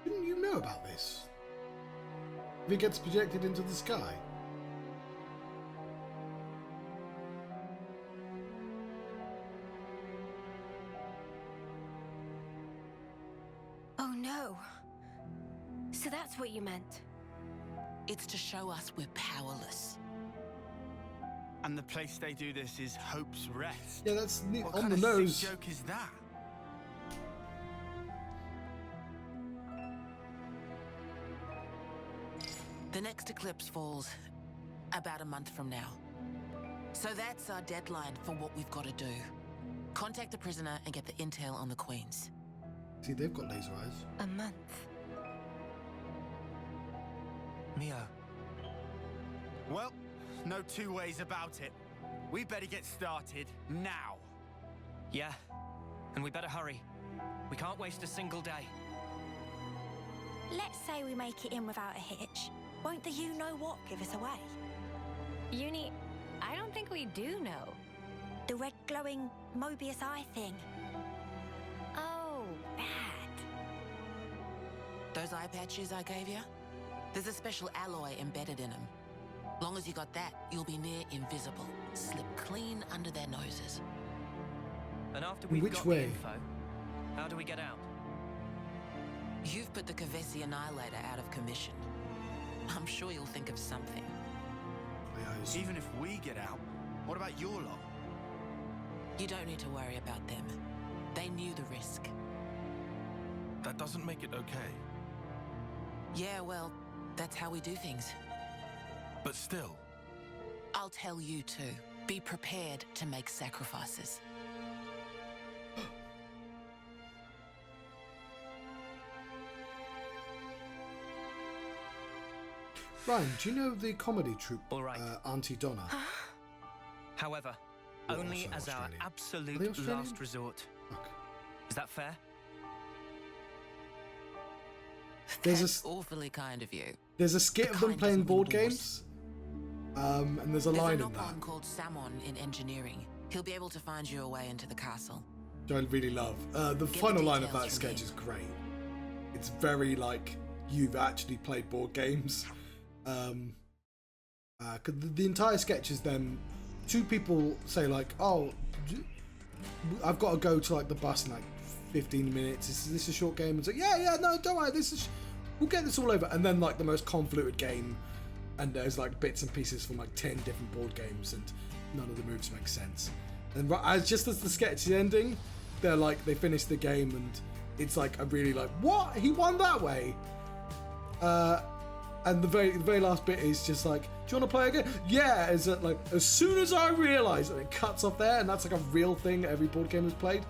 Didn't you know about this? If it gets projected into the sky.
Oh no. So that's what you meant.
It's to show us we're powerless.
And the place they do this is Hope's Rest.
Yeah, that's neat.
What
On
kind
the
of
nose.
sick joke is that?
The next eclipse falls about a month from now. So that's our deadline for what we've got to do. Contact the prisoner and get the intel on the queens.
See, they've got laser eyes.
A month.
Mio.
Well, no two ways about it. We better get started now.
Yeah, and we better hurry. We can't waste a single day.
Let's say we make it in without a hitch. Won't the you-know-what give us away?
Uni, I don't think we do know.
The red glowing Mobius eye thing.
Oh, that.
Those eye patches I gave you? There's a special alloy embedded in them. Long as you got that, you'll be near invisible. Slip clean under their noses.
And after we've
Which
got
way?
the info, how do we get out?
You've put the Kavesi Annihilator out of commission. I'm sure you'll think of something.
Even if we get out, what about your lot?
You don't need to worry about them. They knew the risk.
That doesn't make it okay.
Yeah, well, that's how we do things.
But still.
I'll tell you too. Be prepared to make sacrifices.
Ryan, do you know the comedy troupe,
All right.
Auntie Donna?
However,
Well,
only
also
as our
Australian. Are they
absolute
Australian?
last resort.
Fuck.
Is that fair?
There's
That's
a
awfully kind of you.
there's a skit of them
kind
playing
doesn't mean
board
wars.
games, and there's a
There's
line
a
in that
Nopon called Samon in engineering. He'll be able to find you a way into the castle.
which I really love. The
the
final line of
details
that
from
sketch
him.
is great. It's very like you've actually played board games. 'Cause the entire sketch is them. Two people say like, "Oh, I've got to go to like the bus in like 15 minutes. Is this a short game?" It's like, "Yeah, no, don't worry. We'll get this all over." And then like the most convoluted game, and there's like bits and pieces from like 10 different board games, and none of the moves make sense. And just as the sketch is ending, they finish the game, and it's like a really like, what? He won that way. And the very last bit is just like, do you want to play again? Yeah. Is it like as soon as I realise, and it cuts off there, and that's like a real thing every board game has played.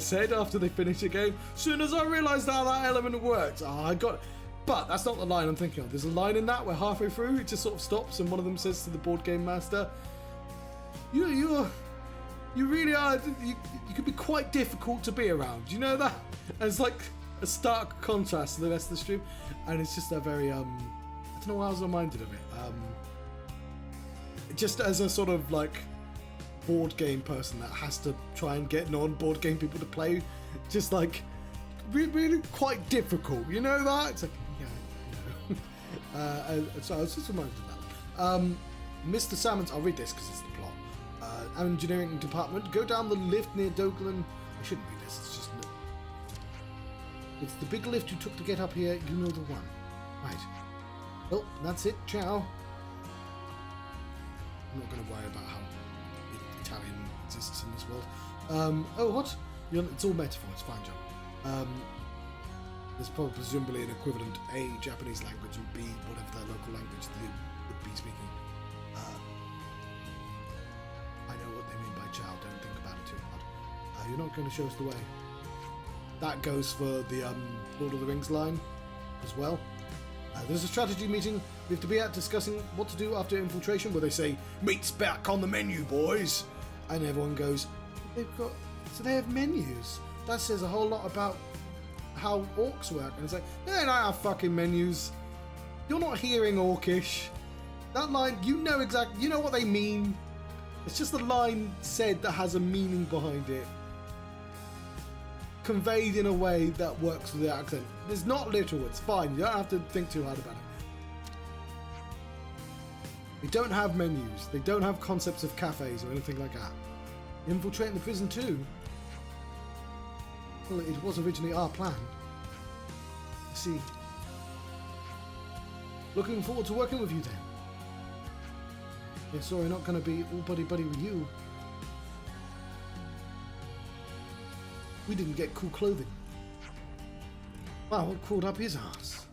Said after they finish a game, as soon as I realised how that element works, I got. But that's not the line I'm thinking of. There's a line in that where halfway through it just sort of stops, and one of them says to the board game master, "You really are. You could be quite difficult to be around. You know that?" And it's like a stark contrast to the rest of the stream, and it's just a very I don't know why I was reminded of it. Just as a sort of like board game person that has to try and get non-board game people to play, just like really quite difficult. You know that? It's like, yeah, you know. So I was just reminded of that. Mr. Salmons, I'll read this because it's the plot. Engineering department, go down the lift near Douglan. I shouldn't read this, it's just it's the big lift you took to get up here, you know the one. Right. Well, that's it, ciao. I'm not going to worry about how Italian exists in this world. Oh, what? It's all metaphor, it's fine, John. There's probably presumably an equivalent A Japanese language and B whatever their local language they would be speaking. I know what they mean by ciao, don't think about it too hard. You're not going to show us the way. That goes for the Lord of the Rings line as well. There's a strategy meeting we have to be at discussing what to do after infiltration, where they say, meat's back on the menu, boys! And everyone goes, so they have menus? That says a whole lot about how orcs work. And it's like, they don't have fucking menus. You're not hearing orcish. That line, you know exactly, you know what they mean. It's just a line said that has a meaning behind it, conveyed in a way that works with the accent. It's not literal, it's fine. You don't have to think too hard about it. They don't have menus. They don't have concepts of cafes or anything like that. Infiltrating the prison too? Well, it was originally our plan. I see. Looking forward to working with you then. Yeah, sorry, not going to be all buddy-buddy with you. We didn't get cool clothing. Wow, what crawled up his ass?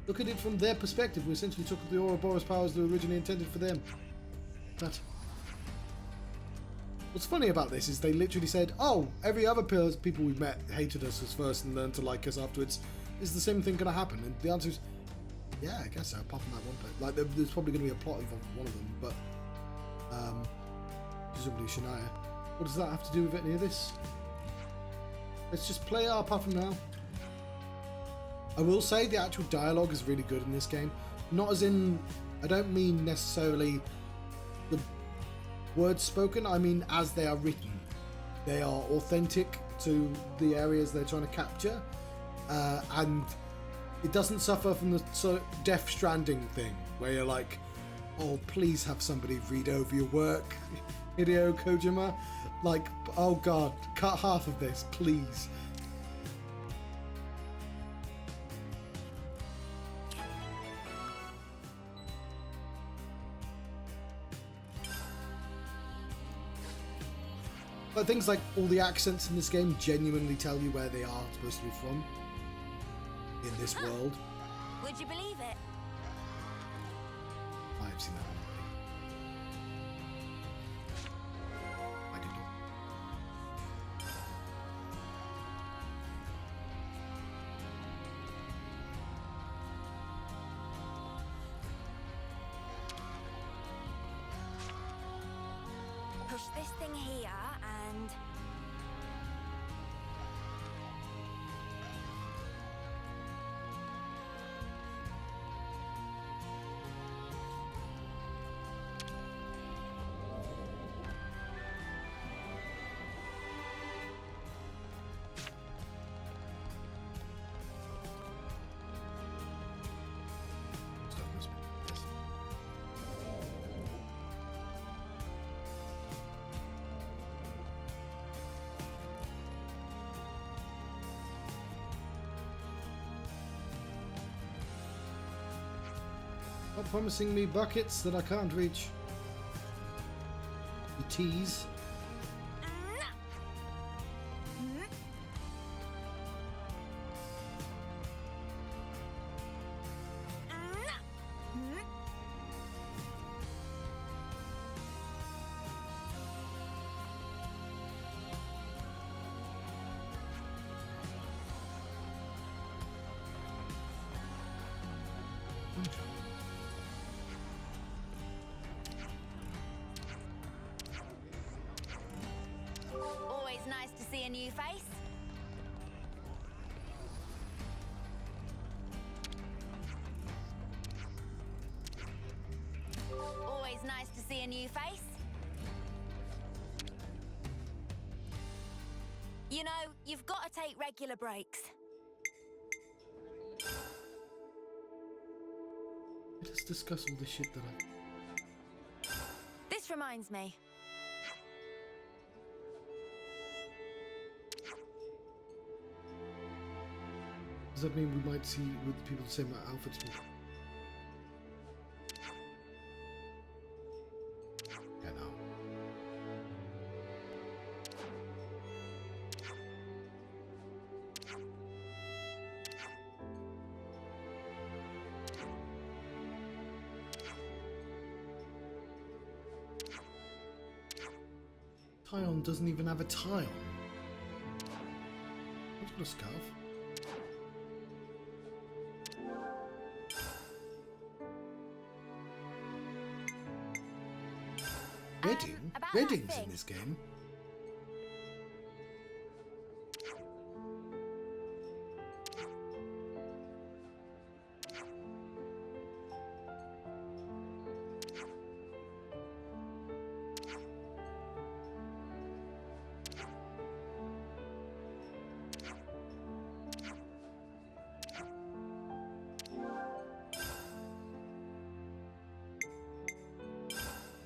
Look at it from their perspective. We essentially took the Ouroboros powers that were originally intended for them. But what's funny about this is they literally said, oh, every other people we've met hated us at first and learned to like us afterwards. Is the same thing going to happen? And the answer is, yeah, I guess so, apart from that one bit. Like, there's probably going to be a plot involved with one of them, but presumably Shania. What does that have to do with any of this? Let's just play our Puffin now. I will say the actual dialogue is really good in this game. Not as in, I don't mean necessarily the words spoken, I mean as they are written. They are authentic to the areas they're trying to capture, and it doesn't suffer from the sort of Death Stranding thing, where you're like, oh, please have somebody read over your work, Hideo Kojima. Like, oh god, cut half of this, please. But things like all the accents in this game genuinely tell you where they are supposed to be from in this world.
Would you believe it?
I've seen that one already. I did not.
Push this thing here and...
Stop promising me buckets that I can't reach. You tease.
Always nice to see a new face. new face? You know, you've got to take regular breaks.
Let's discuss all the shit that I...
This reminds me.
Does that mean we might see with people the same outfits? Yeah, no. Tyon doesn't even have a tie on. Who's got a scarf? Weddings in this game.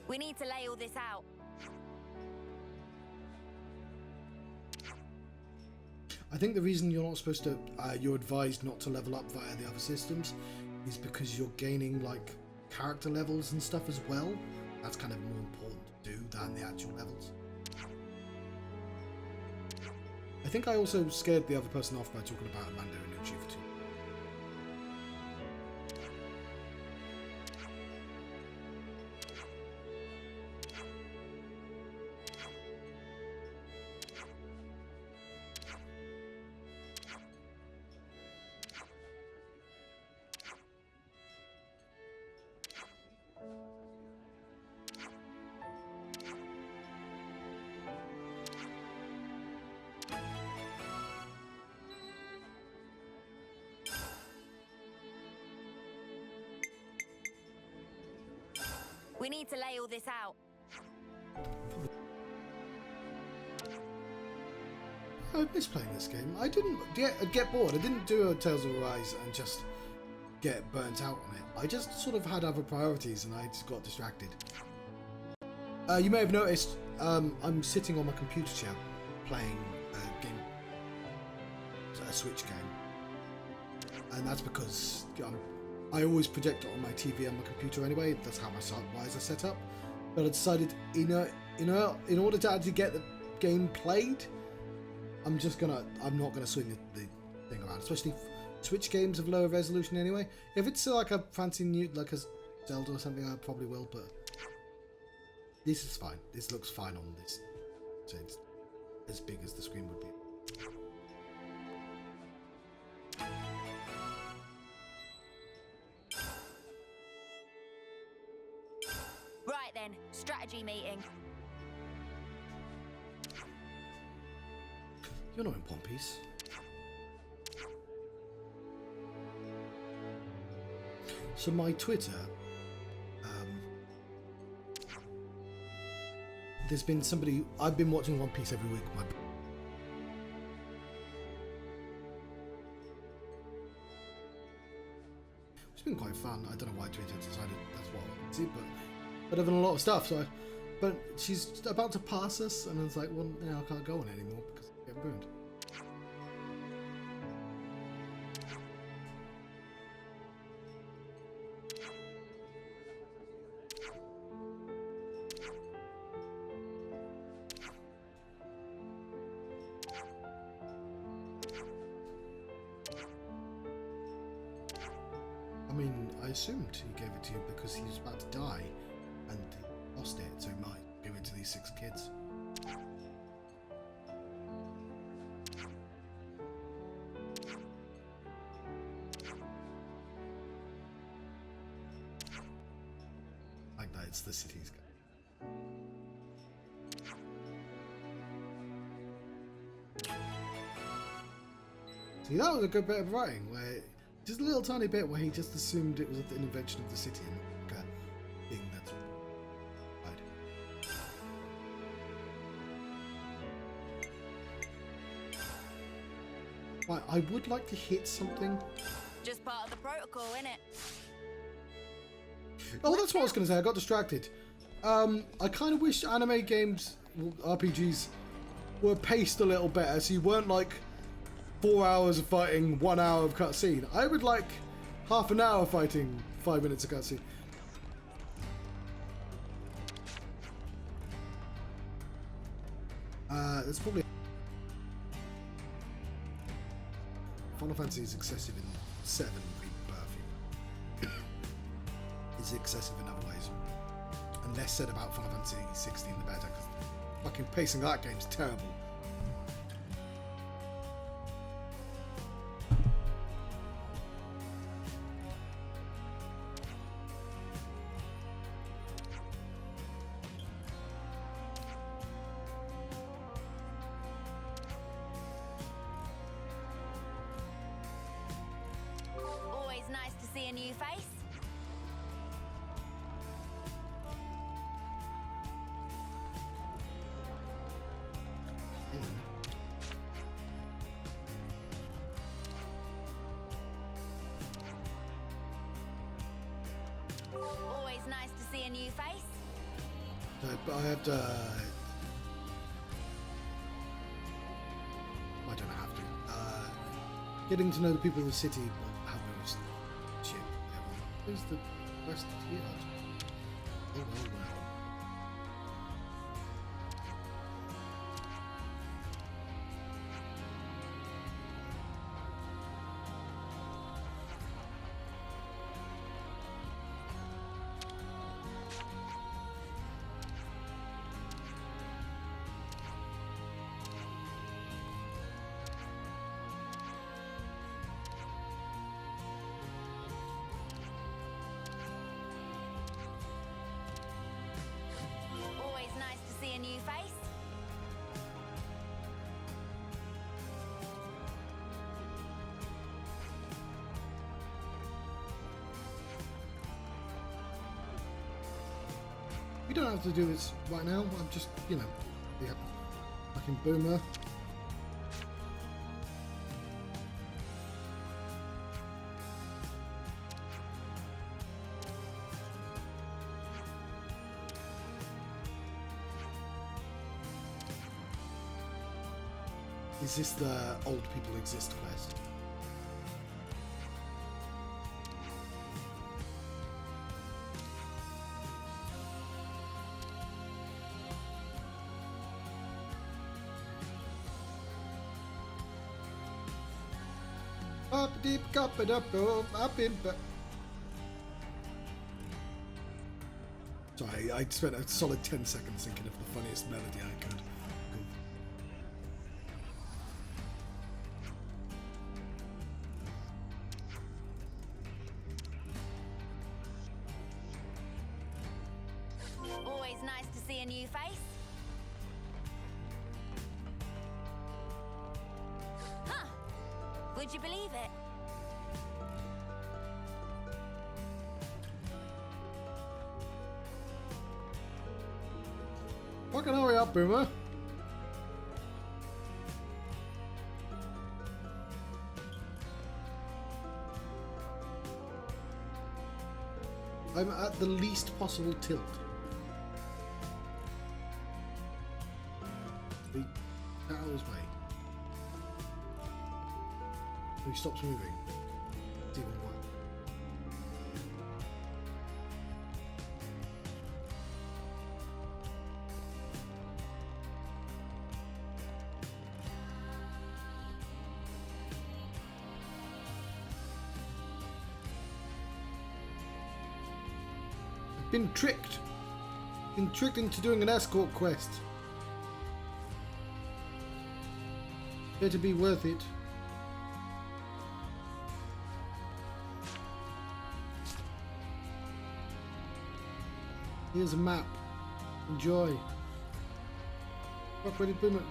We need to lay all this out.
I think the reason you're not supposed to, you're advised not to level up via the other systems is because you're gaining like character levels and stuff as well. That's kind of more important to do than the actual levels. I think I also scared the other person off by talking about Amanda and Uchi for 2.
We need to lay all this out.
I miss playing this game. I didn't get bored. I didn't do a Tales of Arise and just get burnt out on it. I just sort of had other priorities and I just got distracted. You may have noticed I'm sitting on my computer chair playing a game, a Switch game, and that's because I always project it on my TV and my computer anyway. That's how my sight-wise are set up. But I decided, in order to actually get the game played, I'm not gonna swing the thing around. Especially Switch games of lower resolution anyway. If it's like a fancy new, like a Zelda or something, I probably will. But this is fine. This looks fine on this. So it's as big as the screen would be.
Right then, strategy meeting.
You're not in One Piece. So my Twitter, there's been somebody. I've been watching One Piece every week. It's been quite fun. I don't know why Twitter decided that's what I wanted to see, but better than a lot of stuff. So, but she's about to pass us, and I was like, well, now I can't go on anymore because I get burned. I mean, I assumed he gave it to you because he was about to die and he lost it, so he might give it to these 6 kids. Like that, it's the city's guy. See, that was a good bit of writing where just a little tiny bit where he just assumed it was an invention of the city and not like a thing that's right. Right, I would like to hit something.
Just part of the protocol, innit?
Oh, that's what I was going to say. I got distracted. I kind of wish anime games, RPGs, were paced a little better, so you weren't like 4 hours of fighting, 1 hour of cutscene. I would like half an hour fighting, 5 minutes of cutscene. There's probably... Final Fantasy is excessive in 7 Rebirth. It's excessive in other ways. And less said about Final Fantasy 16 the better, because fucking pacing of that game's terrible.
Always nice to see a new face. Always nice to see a new face.
I have to... I don't have to. Getting to know the people in the city will help me with shit. Where's the rest of the yard? Oh, well, well.
Always nice to see a new face.
We don't have to do this right now. I'm just, you know, yeah, fucking boomer. Is this the old people exist quest? Up deep, cup it up, up in. Sorry, I spent a solid 10 seconds thinking of the funniest melody I could.
Always nice to see a new face. Huh. Would you believe it?
Fucking hurry up, boomer. I'm at the least possible tilt. Out of his way. So he stops moving. It's even worse. Been tricked. Been tricked into doing an escort quest. Better be worth it. Here's a map. Enjoy. Fuck, ready, boomer.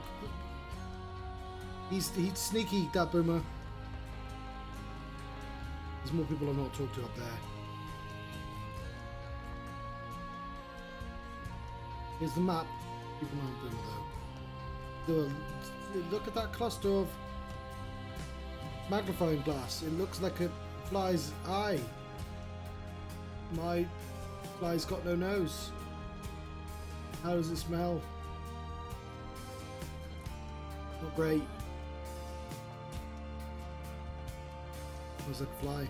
He's sneaky, that boomer. There's more people I've not talked to up there. Here's the map. Keep an eye on boomer though. Look at that cluster of magnifying glass. It looks like a fly's eye. My fly's got no nose. How does it smell? Not great. Smells like a fly.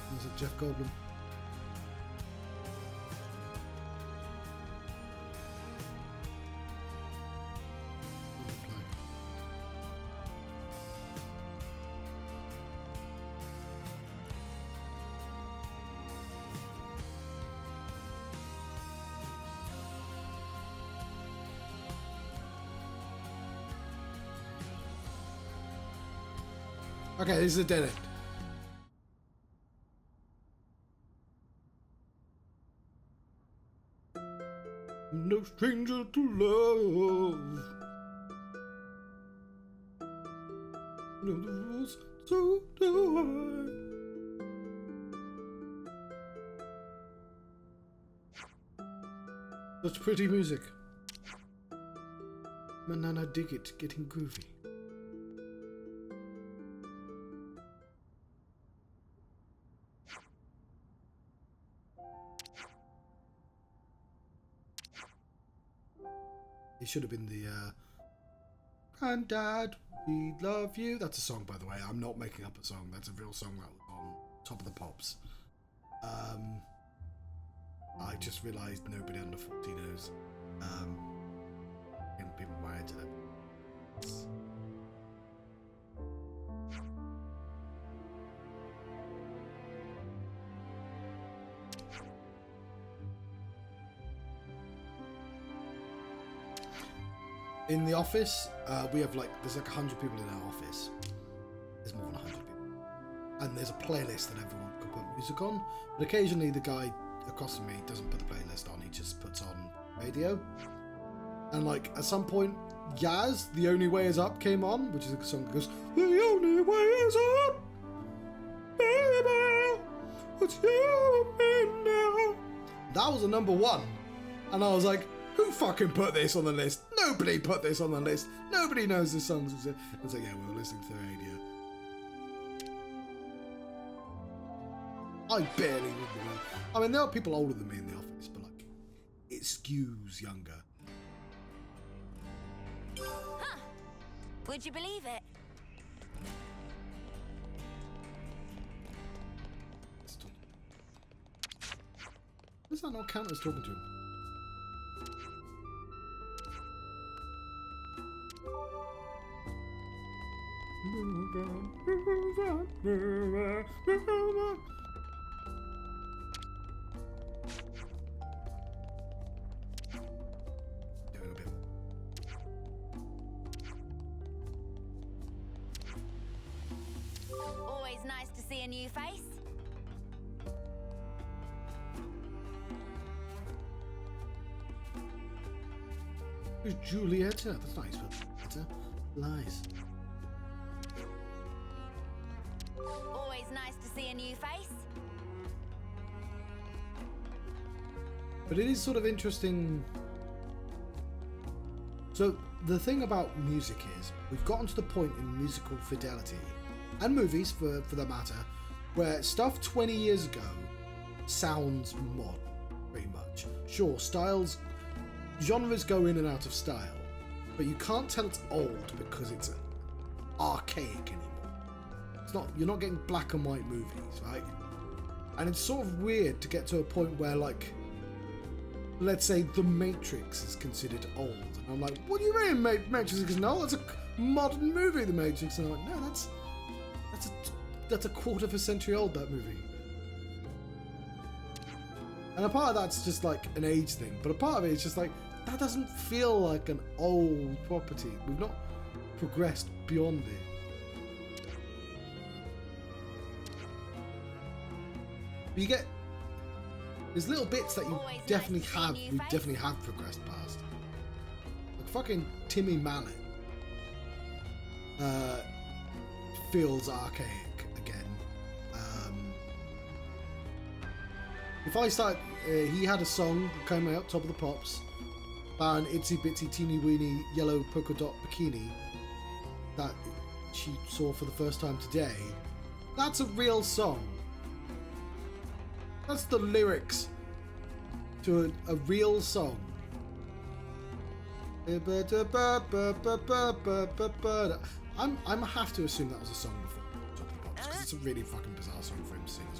Smells like Jeff Goldblum. Okay, this is a dead end. No stranger to love. No the rules, so do I. Such pretty music. Man, I dig it, getting groovy. It should have been the Granddad, we love you. That's a song, by the way. I'm not making up a song. That's a real song that was on Top of the Pops. I just realised nobody under 40 knows. And people married to them. In the office, we have there's like 100 people in our office. There's more than 100 people. And there's a playlist that everyone can put music on. But occasionally the guy across from me doesn't put the playlist on, he just puts on radio. And at some point, Yaz, The Only Way Is Up came on, which is a song that goes, the only way is up, baby, it's you and me now. That was a #1. And I was like, who fucking put this on the list? Nobody put this on the list. Nobody knows this song. I was like, yeah, we were listening to the radio. I barely remember. I mean, there are people older than me in the office, but it skews younger.
Huh. Would you believe it?
Does that not count as talking to him?
Always nice to see a new face.
Who's Julieta? That's nice, but lies.
Always nice to see a new face.
But it is sort of interesting. So the thing about music is we've gotten to the point in musical fidelity, and movies for that matter, where stuff 20 years ago sounds modern, pretty much. Sure, genres go in and out of style, but you can't tell it's old because it's archaic anymore. You're not getting black and white movies, right? And it's sort of weird to get to a point where, let's say The Matrix is considered old. And I'm like, what do you mean Matrix is considered old? That's a modern movie, The Matrix. And I'm like, no, that's a quarter of a century old, that movie. And a part of that's just an age thing, but a part of it is just that doesn't feel like an old property. We've not progressed beyond it. But you get there's little bits that you definitely have progressed past. Fucking Timmy Mallet feels archaic again. If I start, he had a song that came out, Top of the Pops, about an itsy bitsy teeny weeny yellow polka dot bikini that she saw for the first time today. That's a real song. That's the lyrics to a real song. I'm have to assume that was a song before Top of the Pops, because it's a really fucking bizarre song for him to sing as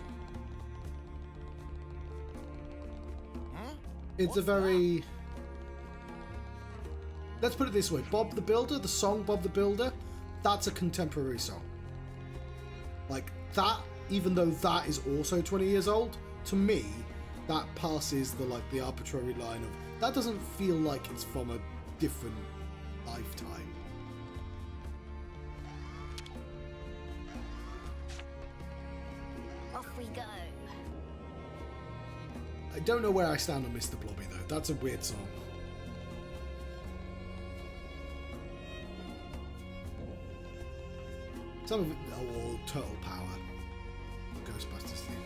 well. It's a very... Let's put it this way. Bob the Builder, the song Bob the Builder, that's a contemporary song. Like, that, even though that is also 20 years old, to me, that passes the arbitrary line of, that doesn't feel like it's from a different lifetime.
Off we go.
I don't know where I stand on Mr. Blobby, though. That's a weird song. Some of it, or Total Power, Ghostbusters theme.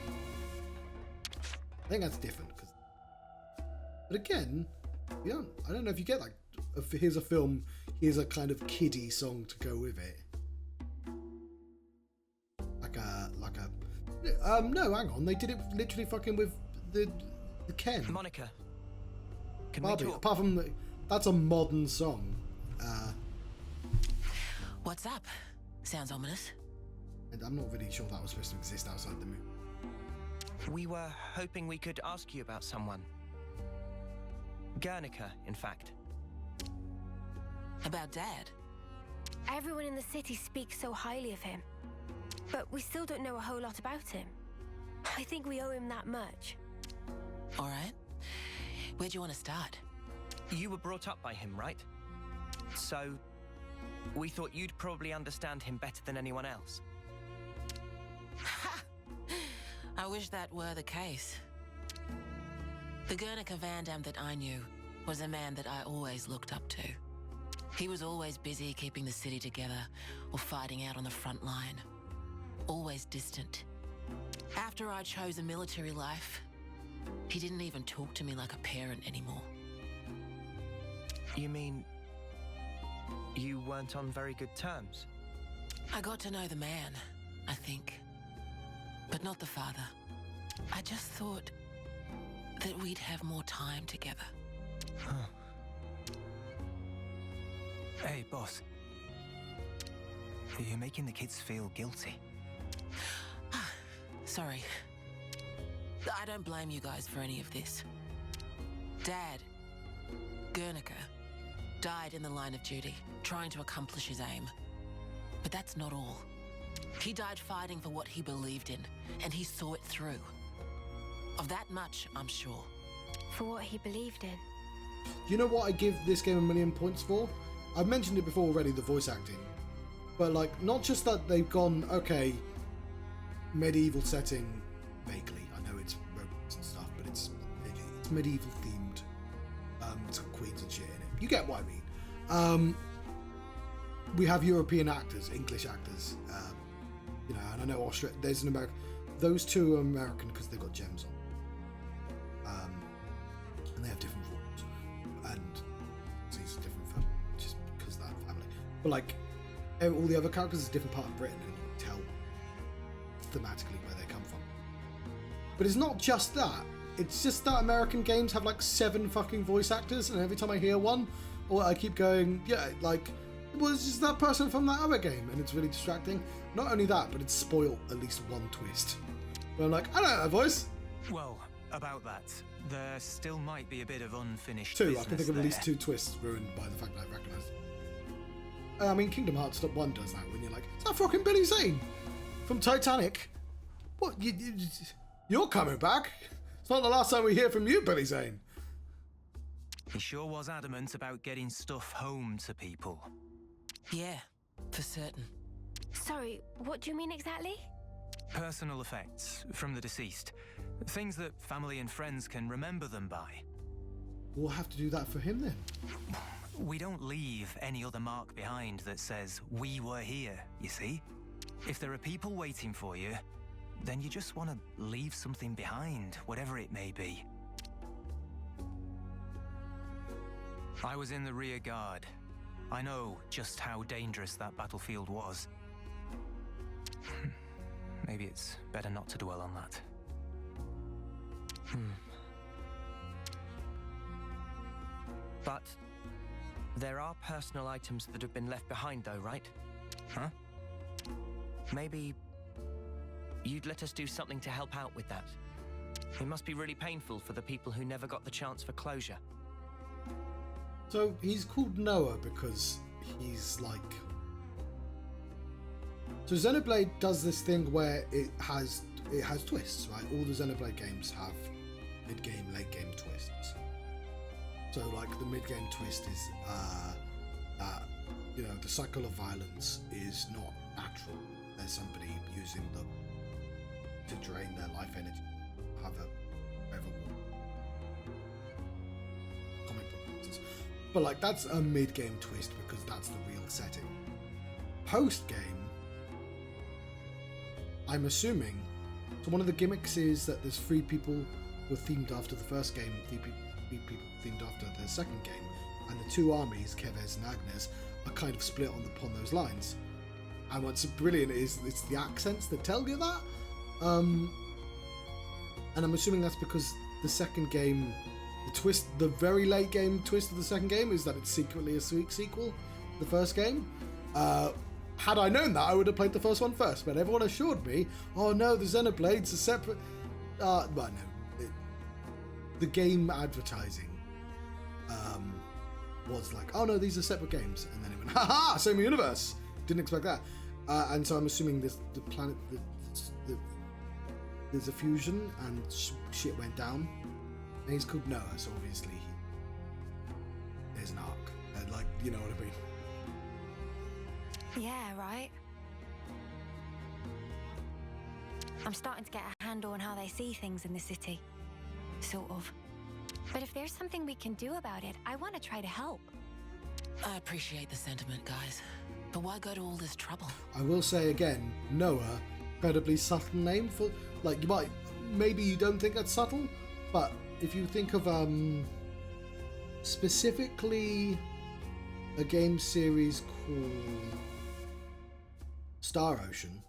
I think that's different, but again, I don't know if you get like, here's a film, here's a kind of kiddie song to go with it. No, hang on, they did it literally fucking with the Ken.
Monica, can
Barbie,
we talk?
apart from that's a modern song.
What's up? Sounds ominous.
And I'm not really sure that was supposed to exist outside the movie.
We were hoping we could ask you about someone. Guernica, in fact.
About Dad?
Everyone in the city speaks so highly of him, but we still don't know a whole lot about him. I think we owe him that much.
All right. Where do you want to start?
You were brought up by him, right? So, we thought you'd probably understand him better than anyone else.
I wish that were the case. The Guernica Van Dam that I knew was a man that I always looked up to. He was always busy keeping the city together or fighting out on the front line. Always distant. After I chose a military life, he didn't even talk to me like a parent anymore.
You mean you weren't on very good terms?
I got to know the man, I think. But not the father. I just thought that we'd have more time together.
Huh. Hey, boss. You're making the kids feel guilty.
Sorry. I don't blame you guys for any of this. Dad, Guernica, died in the line of duty, trying to accomplish his aim. But that's not all. He died fighting for what he believed in, and he saw it through. Of that much, I'm sure.
For what he believed in.
You know what I give this game 1,000,000 points for? I've mentioned it before already, the voice acting. But like, not just that they've gone, okay, medieval setting, vaguely. I know it's robots and stuff, but it's medieval themed. It's got queens and shit in it. You get what I mean. We have European actors, English actors, you know, and I know there's an American. Those two are American because they've got gems on, and they have different forms, and it's different for just because of that family. But like all the other characters is a different part of Britain, and you can tell thematically where they come from. But it's not just that. It's just that American games have like 7 fucking voice actors, and every time I hear one, or I keep going, yeah, like, well, it's just that person from that other game, and it's really distracting. Not only that, but it's spoiled at least one twist. But I'm like, I don't know that voice.
Well, about that, there still might be a bit of unfinished
2, I
business
can think of at least
there.
2 twists ruined by the fact that I recognise it. I mean, Kingdom Hearts 1 does that when you're like, is that fucking Billy Zane from Titanic? What, you're coming back? It's not the last time we hear from you, Billy Zane.
He sure was adamant about getting stuff home to people.
Yeah, for certain.
Sorry, what do you mean exactly?
Personal effects from the deceased. Things that family and friends can remember them by.
We'll have to do that for him then.
We don't leave any other mark behind that says we were here, you see? If there are people waiting for you, then you just want to leave something behind, whatever it may be. I was in the rear guard. I know just how dangerous that battlefield was. Maybe it's better not to dwell on that.
But there are personal items that have been left behind though, right?
Huh?
Maybe you'd let us do something to help out with that. It must be really painful for the people who never got the chance for closure.
So he's called Noah because he's like... So Xenoblade does this thing where it has twists, right? All the Xenoblade games have mid-game, late-game twists. So like the mid-game twist is you know, the cycle of violence is not natural. There's somebody using them to drain their life energy, have a comic book nonsense. But like that's a mid-game twist because that's the real setting. Post-game, I'm assuming, so one of the gimmicks is that there's 3 people who are themed after the first game, 3 people themed after the second game, and the 2 armies, Keves and Agnes, are kind of split upon those lines. And what's brilliant is it's the accents that tell you that. And I'm assuming that's because the second game, the very late game twist of the second game is that it's secretly a sequel to the first game. Had I known that, I would have played the first one first, but everyone assured me, oh no, the Xenoblade's a separate... but no, the game advertising was like, oh no, these are separate games, and then it went, haha, same universe! Didn't expect that. And so I'm assuming the planet, there's a fusion, and shit went down, and he's called Noah, so obviously there's an arc, and like, you know what I mean?
Yeah, right. I'm starting to get a handle on how they see things in the city. Sort of. But if there's something we can do about it, I want to try to help.
I appreciate the sentiment, guys. But why go to all this trouble?
I will say again, Noah, incredibly subtle name for, like, you might, maybe you don't think that's subtle, but if you think of, specifically a game series called Star Ocean,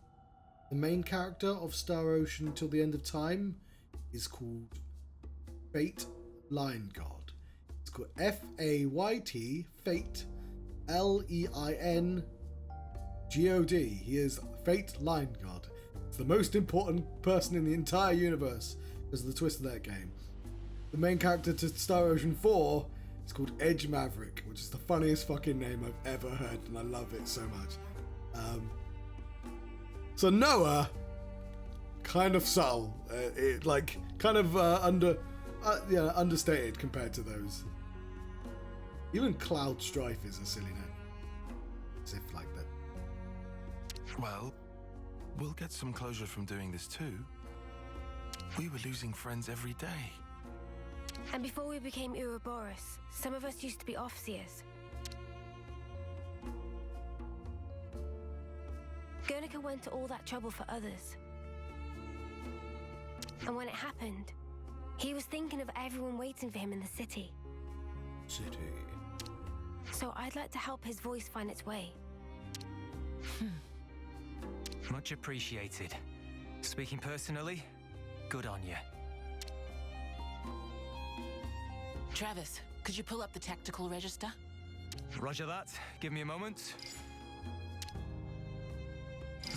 the main character of Star Ocean till the end of time is called Fate Lion God. It's called F-A-Y-T, Fate, L-E-I-N G-O-D. He is Fate Lion God. It's the most important person in the entire universe because of the twist of that game. The main character to Star Ocean 4 is called Edge Maverick, which is the funniest fucking name I've ever heard, and I love it so much. So Noah, kind of subtle, like kind of understated compared to those. Even Cloud Strife is a silly name, as if like that.
Well, we'll get some closure from doing this too. We were losing friends every day.
And before we became Ouroboros, some of us used to be off-seers. Guernica went to all that trouble for others. And when it happened, he was thinking of everyone waiting for him in the city. So I'd like to help his voice find its way.
Much appreciated. Speaking personally, good on you.
Travis, could you pull up the tactical register?
Roger that. Give me a moment.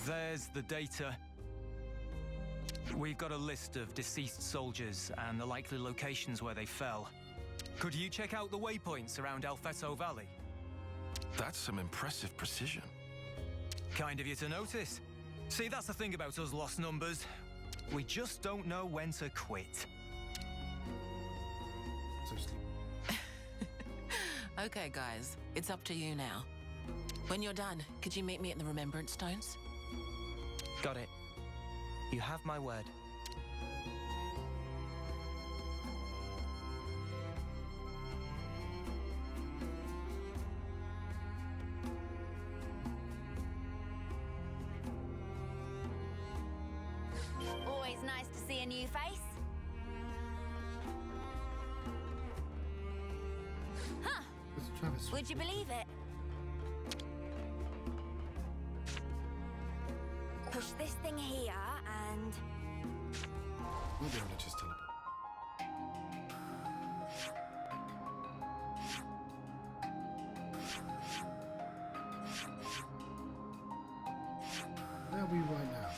There's the data. We've got a list of deceased soldiers and the likely locations where they fell. Could you check out the waypoints around Alfeto Valley?
That's some impressive precision.
Kind of you to notice. See, that's the thing about us lost numbers. We just don't know when to quit.
Okay, guys, it's up to you now. When you're done, could you meet me at the Remembrance Stones?
Got it. You have my word.
Always nice to see a new face. Huh,
Travis.
Would you believe it? Push this thing here and...
We'll be able to just teleport. Where are we right now?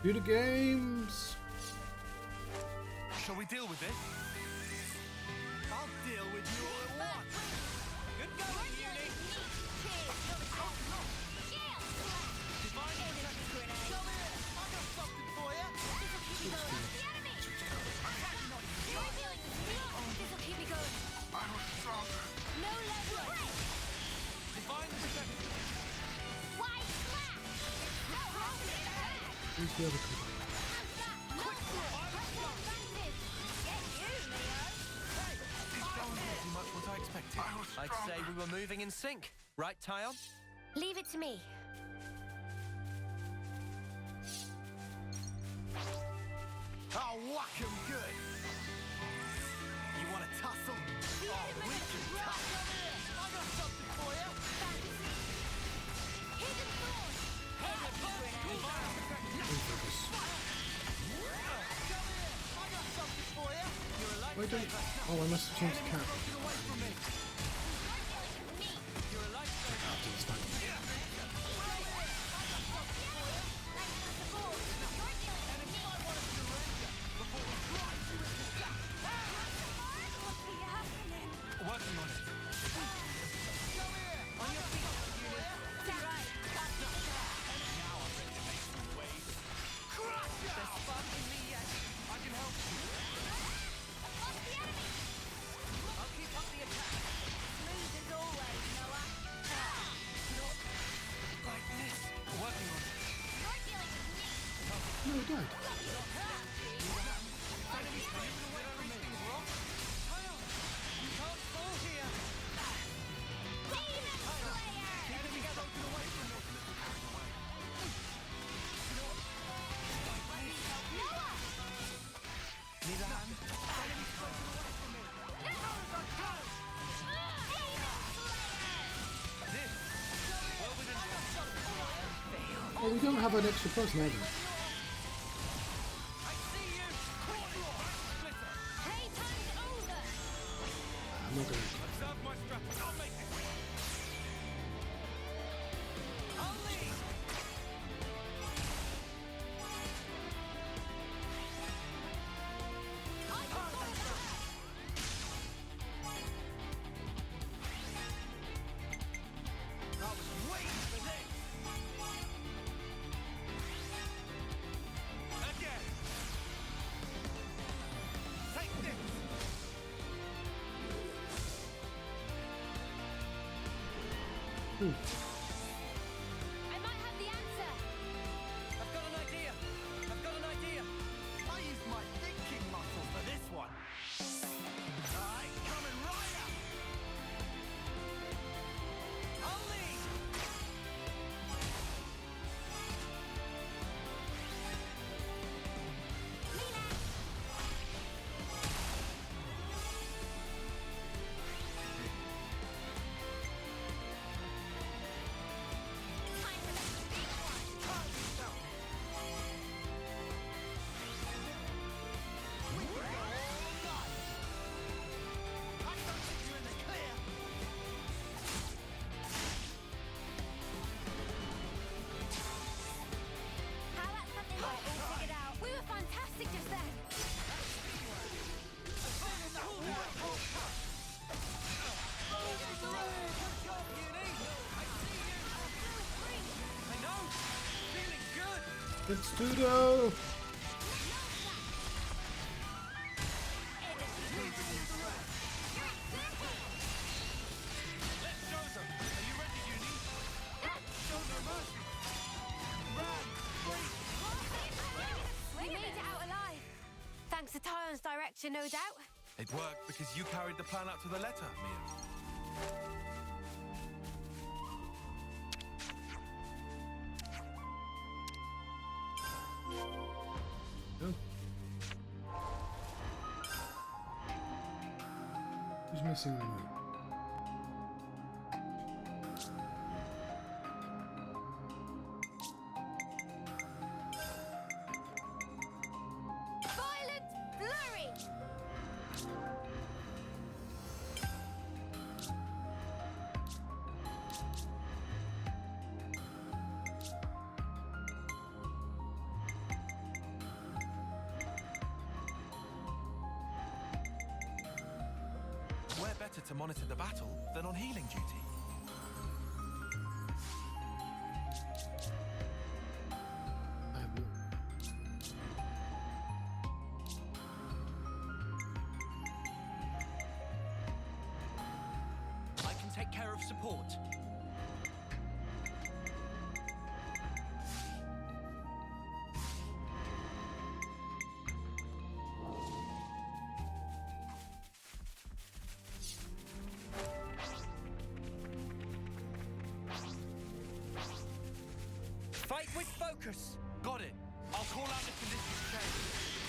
Do the games.
Shall we deal with this? I'll deal with you all at once. Good going, Uni. Divine protection. Come here. I got something for you.
This'll keep me going. The enemy! You're dealing with me. This'll keep me going.
I was stronger.
No leverage.
Divine protection.
Wide slap. No holding it back.
Who's the other people?
Pretty much what I expected. I'd say we were moving in sync. Right, Tyon?
Leave it to me.
I'll whack him good. You want to tussle? Oh, we can tussle. I got something for you.
Hidden force.
Divine protection.
Focus.
Come here. I got something for you. You're a
Wait, don't...
lifesaver.
Oh, I must have changed the cat.
Get away from me. You're a lifesaver.
After this time.
Working on it. Come here. On your feet, unit. Now I'm ready to make some waves. Crush ya! There's spark in me yet. I can help you. I'll keep up the attack.
Smooth as always, Noah.
Like this. Working on it.
No, he died.
You can't fall here. Keep it together. Get away from me. Need a hand? Enemy's broken away from me. This. Well within reach.
Oh, we don't have an extra person, have we?
I see you. Splitter.
I'm not going to.
Observe my strategy. I'll make it. I'll lead. I was waiting for this. Again. Take this.
Ooh.
I might have the answer.
I've got an idea. I've got an idea. I used my thinking muscle for this one. Alright, coming right up. I'll lead.
How about something like all figured out?
We were fantastic just then.
I know. Feeling good.
It's Tudo!
to no doubt.
It worked because you carried the plan out to the letter, Mia.
No. Who's missing on that?
Violent flurry!
We're better to monitor the battle than on healing duty.
I have no.
I can take care of support. Fight with focus.
Got it. I'll call out the conditions change.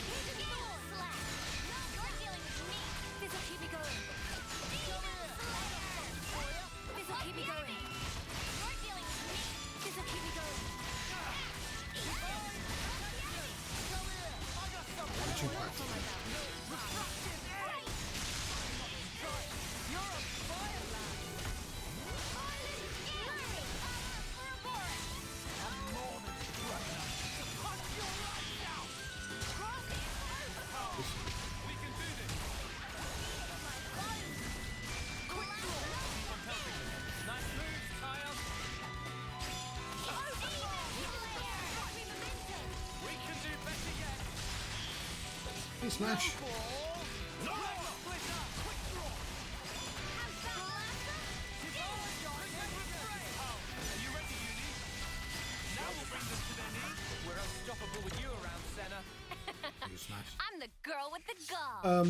You're dealing with me. This'll keep me going. This'll keep me going. You're dealing with me. This'll keep me going.
Too hard.
Nice moves, Kyle. We can do better yet.
Hey, Smash.
We're unstoppable with you around, Senna.
You Smash.
I'm the girl with the gall.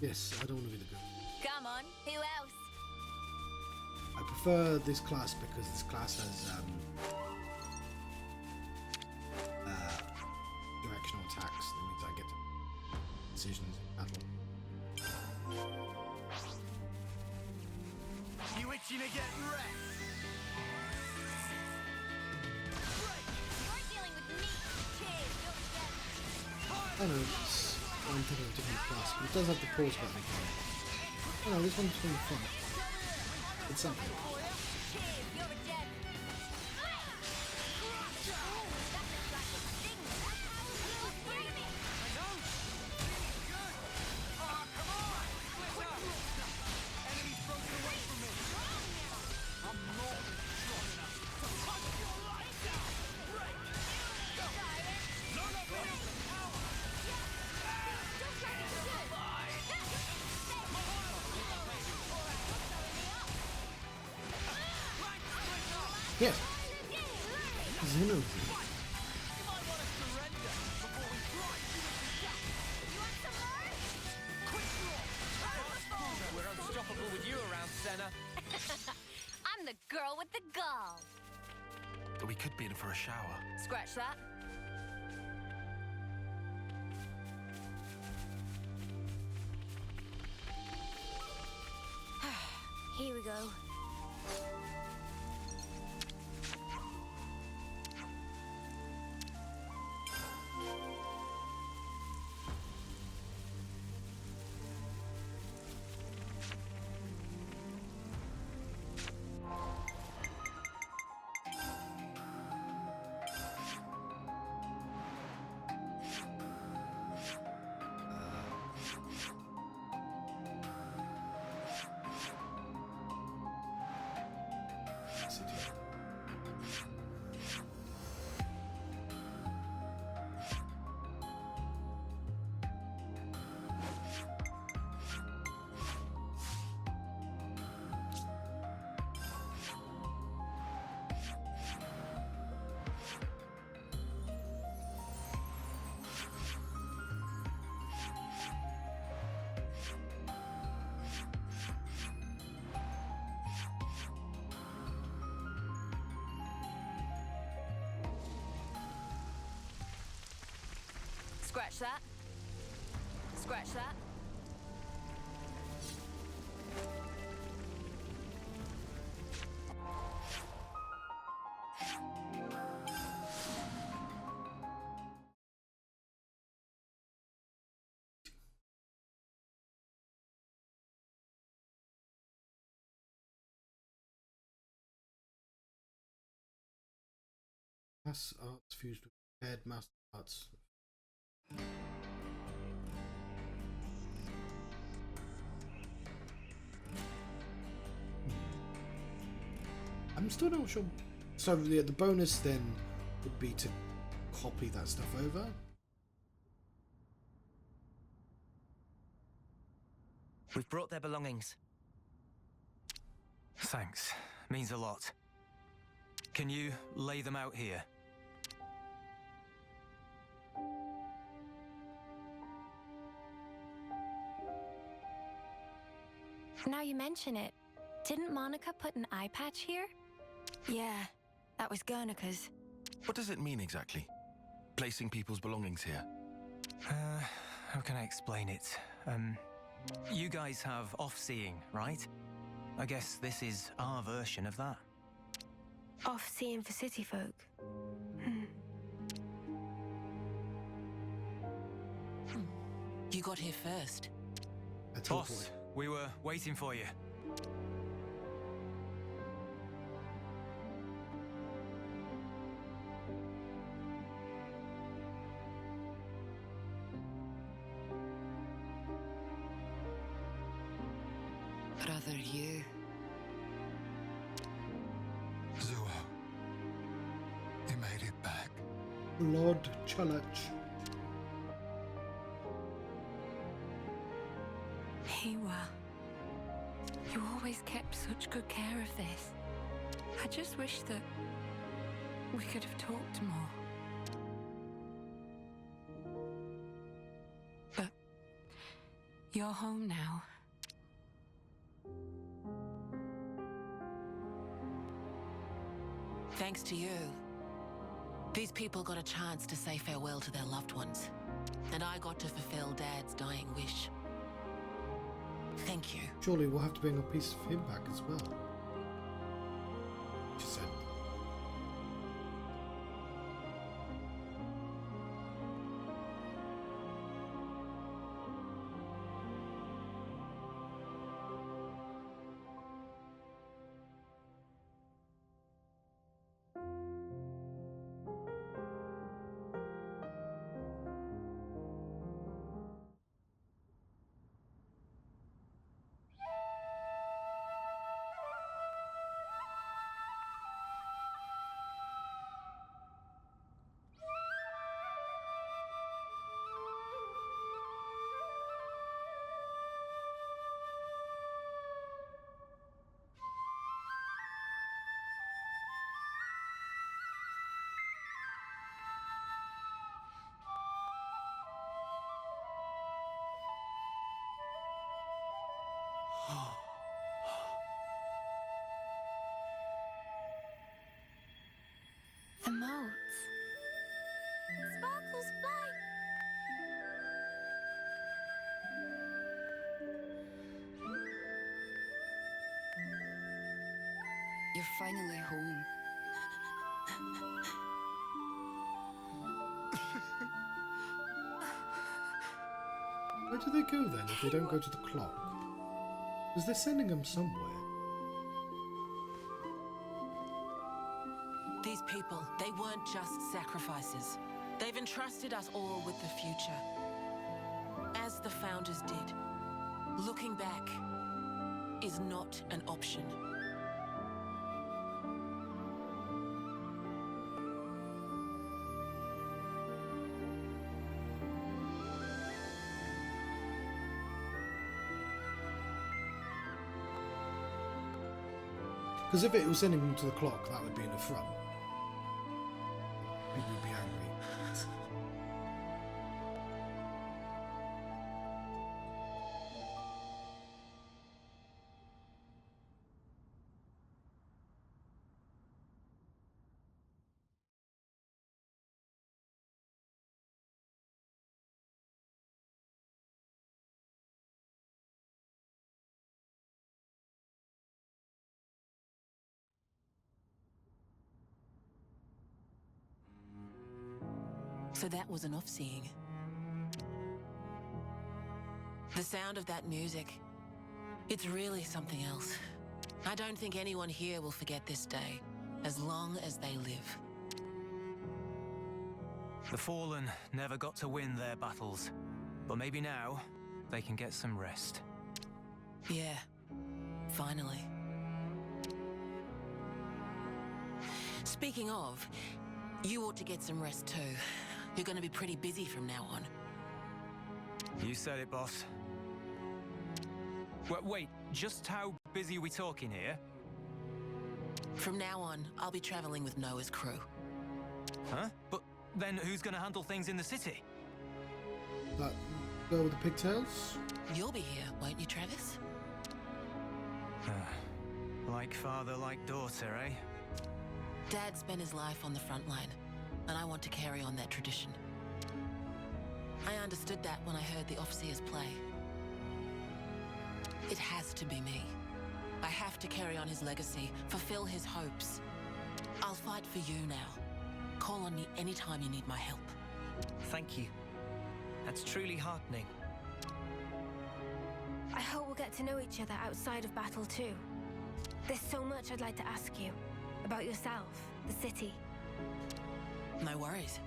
Yes, I don't want to be the girl.
Come on, who else?
I prefer this class because this class has directional attacks. That means I get decisions in battle.
You itching to get wrecked?
You're dealing with me. Cheers, you're dead.
I know, I'm thinking of a different class, but it does have the pause button again. Oh no, this one's really fun. It's something.
Cheers, you're dead.
Yes. Xenoblade.
We're unstoppable with you around, Senna.
I'm the girl with the gall.
We could be in for a shower.
Scratch that. Here we go.
Scratch that. Scratch that.
Mass arts fused with paired mass arts. I'm still not sure. So the bonus then would be to copy that stuff over.
We've brought their belongings.
Thanks. Means a lot. Can you lay them out here?
Now you mention it, didn't Monica put an eye patch here? Yeah, that was Guernica's.
What does it mean exactly? Placing people's belongings here?
How can I explain it? You guys have off-seeing, right? I guess this is our version of that.
Off-seeing for city folk.
You got here first.
Boss, we were waiting for you.
Brother, you.
Zua, you made it back.
Lord Challenge.
Hiwa, you always kept such good care of this. I just wish that we could have talked more. But you're home now.
Thanks to you, these people got a chance to say farewell to their loved ones. And I got to fulfill Dad's dying wish. Thank you.
Surely we'll have to bring a piece of him back as well. She said.
The moats.
Sparkles fly!
You're finally home.
Where do they go then if they don't go to the clock? Because they're sending them somewhere.
These people, they weren't just sacrifices. They've entrusted us all with the future. As the Founders did. Looking back is not an option.
Because if it was sending them to the clock, that would be an affront. People would be angry.
So that was an off-seeing. The sound of that music, it's really something else. I don't think anyone here will forget this day, as long as they live.
The Fallen never got to win their battles, but maybe now they can get some rest.
Yeah, finally. Speaking of, you ought to get some rest too. You're going to be pretty busy from now on.
You said it, boss. Wait, just how busy are we talking here?
From now on, I'll be traveling with Noah's crew.
Huh? But then who's gonna handle things in the city?
That girl with the pigtails?
You'll be here, won't you, Travis?
Like father, like daughter, eh?
Dad spent his life on the front line, and I want to carry on that tradition. I understood that when I heard the off-seers play. It has to be me. I have to carry on his legacy, fulfill his hopes. I'll fight for you now. Call on me anytime you need my help.
Thank you. That's truly heartening.
I hope we'll get to know each other outside of battle too. There's so much I'd like to ask you. About yourself, the city.
No worries.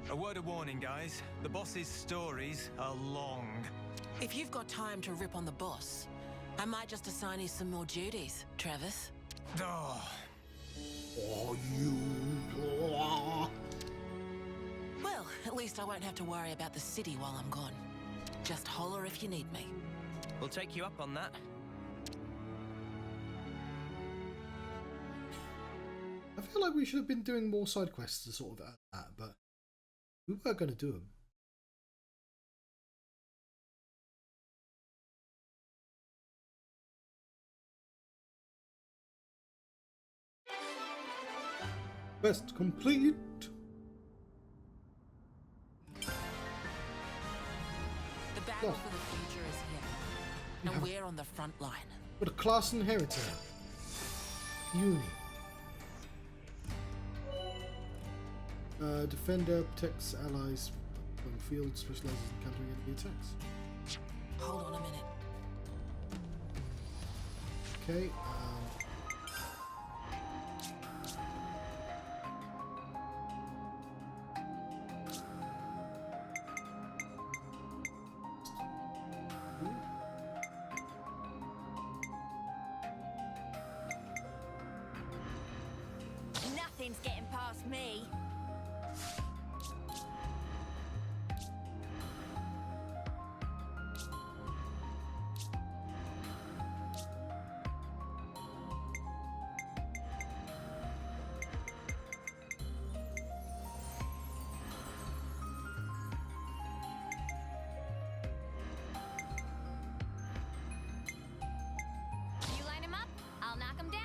A word of warning, guys. The boss's stories are long.
If you've got time to rip on the boss, I might just assign you some more duties, Travis.
Oh.
Oh, you...
Well, at least I won't have to worry about the city while I'm gone. Just holler if you need me.
We'll take you up on that.
I feel like we should have been doing more side quests to sort of that, but we were going to do them. Quest complete.
The battle for the future is here, and we're on the front line.
What a class inheritor. Uni. Defender protects allies on the field, specializes in countering enemy attacks.
Hold on a minute.
Okay.
Nothing's getting past me. You line him up, I'll knock him down.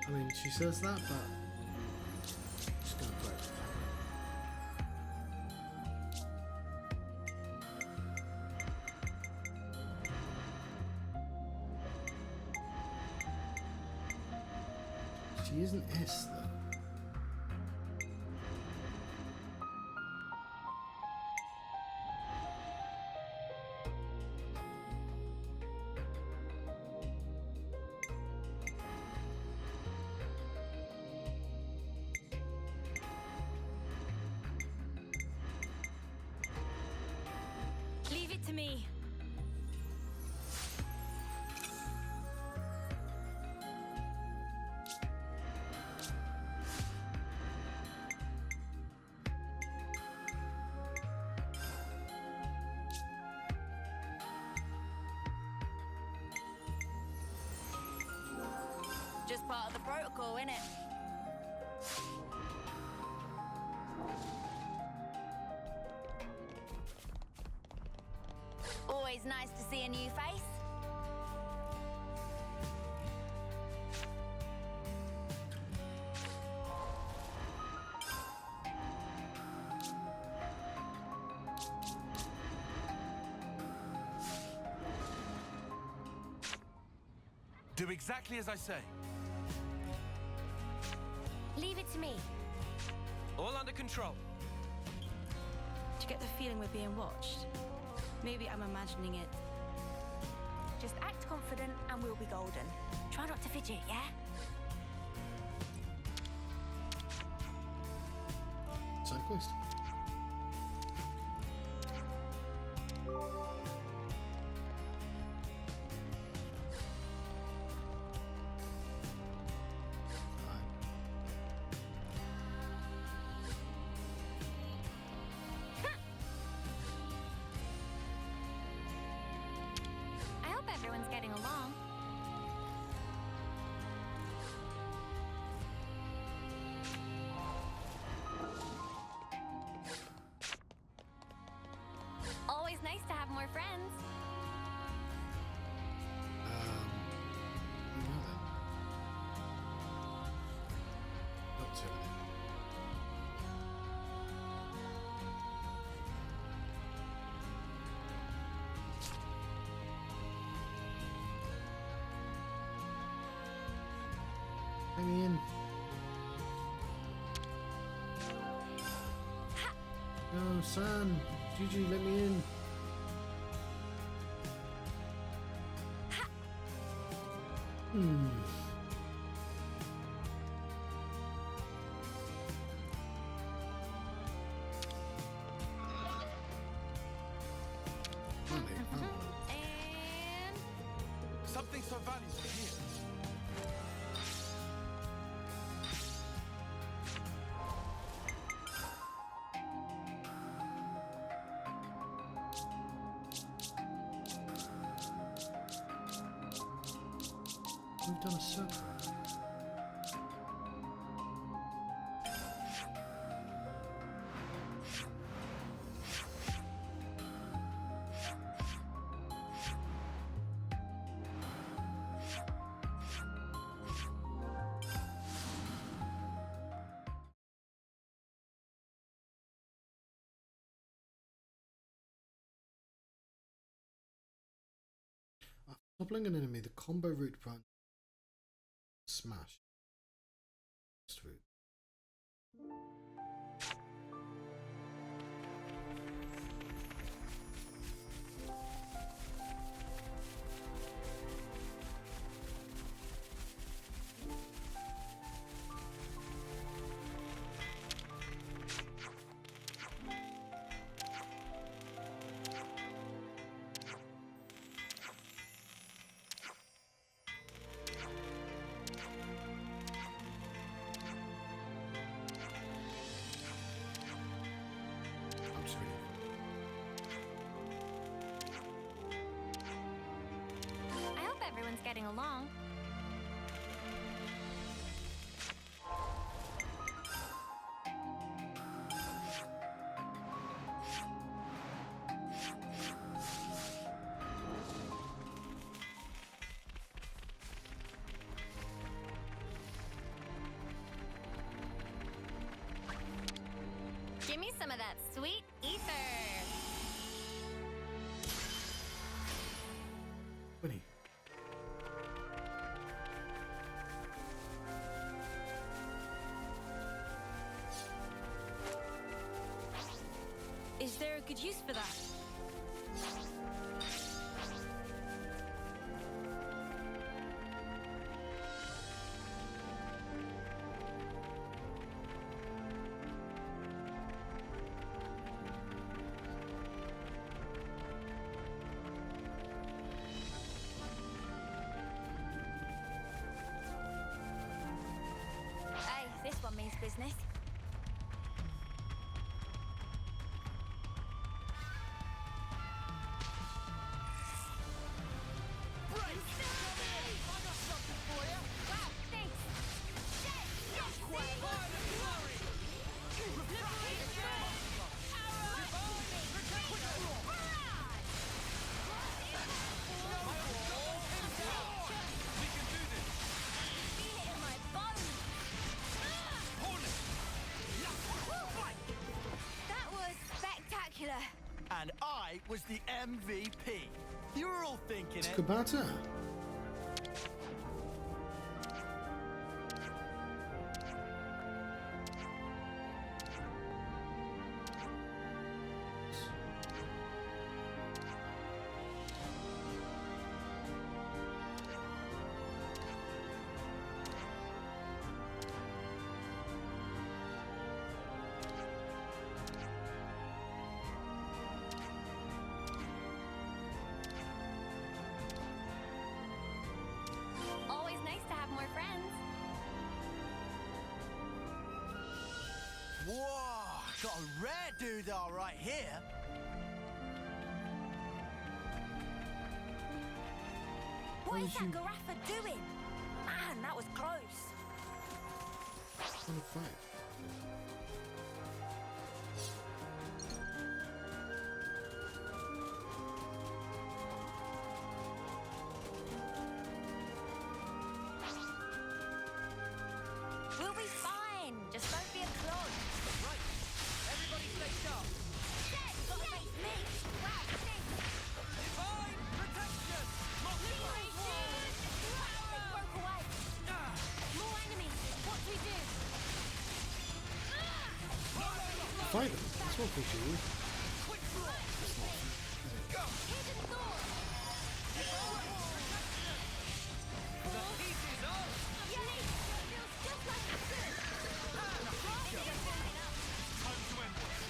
I mean, she says that, but she's gonna play. She isn't S though.
Leave it to me. Just part of the protocol, innit? Always nice to see a new face.
Do exactly as I say.
Leave it to me.
All under control.
Do you get the feeling we're being watched? Maybe I'm imagining it. Just act confident and we'll be golden. Try not to fidget, yeah?
Side quest.
I hope everyone's getting along. Always nice to have more friends.
Not too many. Let me in. No, San. Gigi, let me in.
And
Something so valuable here.
We've done a circle. After toppling an enemy, the combo route branch smash. Next route.
I hope everyone's getting along. Give me some of that sweet ether.
Winnie.
Is there a good use for that? Hey, this one means business. Wow, thanks. That was spectacular.
And I was the MVP. You were all thinking it.
Kabata.
Whoa! Got a rare doodah right here.
What is that Garaffa doing? Man, that was close.
What a fight.
We'll be fine. Just don't be a clod.
Right. Everybody stay sharp.
Gotta face me. Wow, thanks.
Divine protection.
Liberation! They broke away. More enemies. What do we do?
Fight them. That's what we do.
Hidden sword.
The pieces of.
Yay! Feels just like it should.
Time to end this.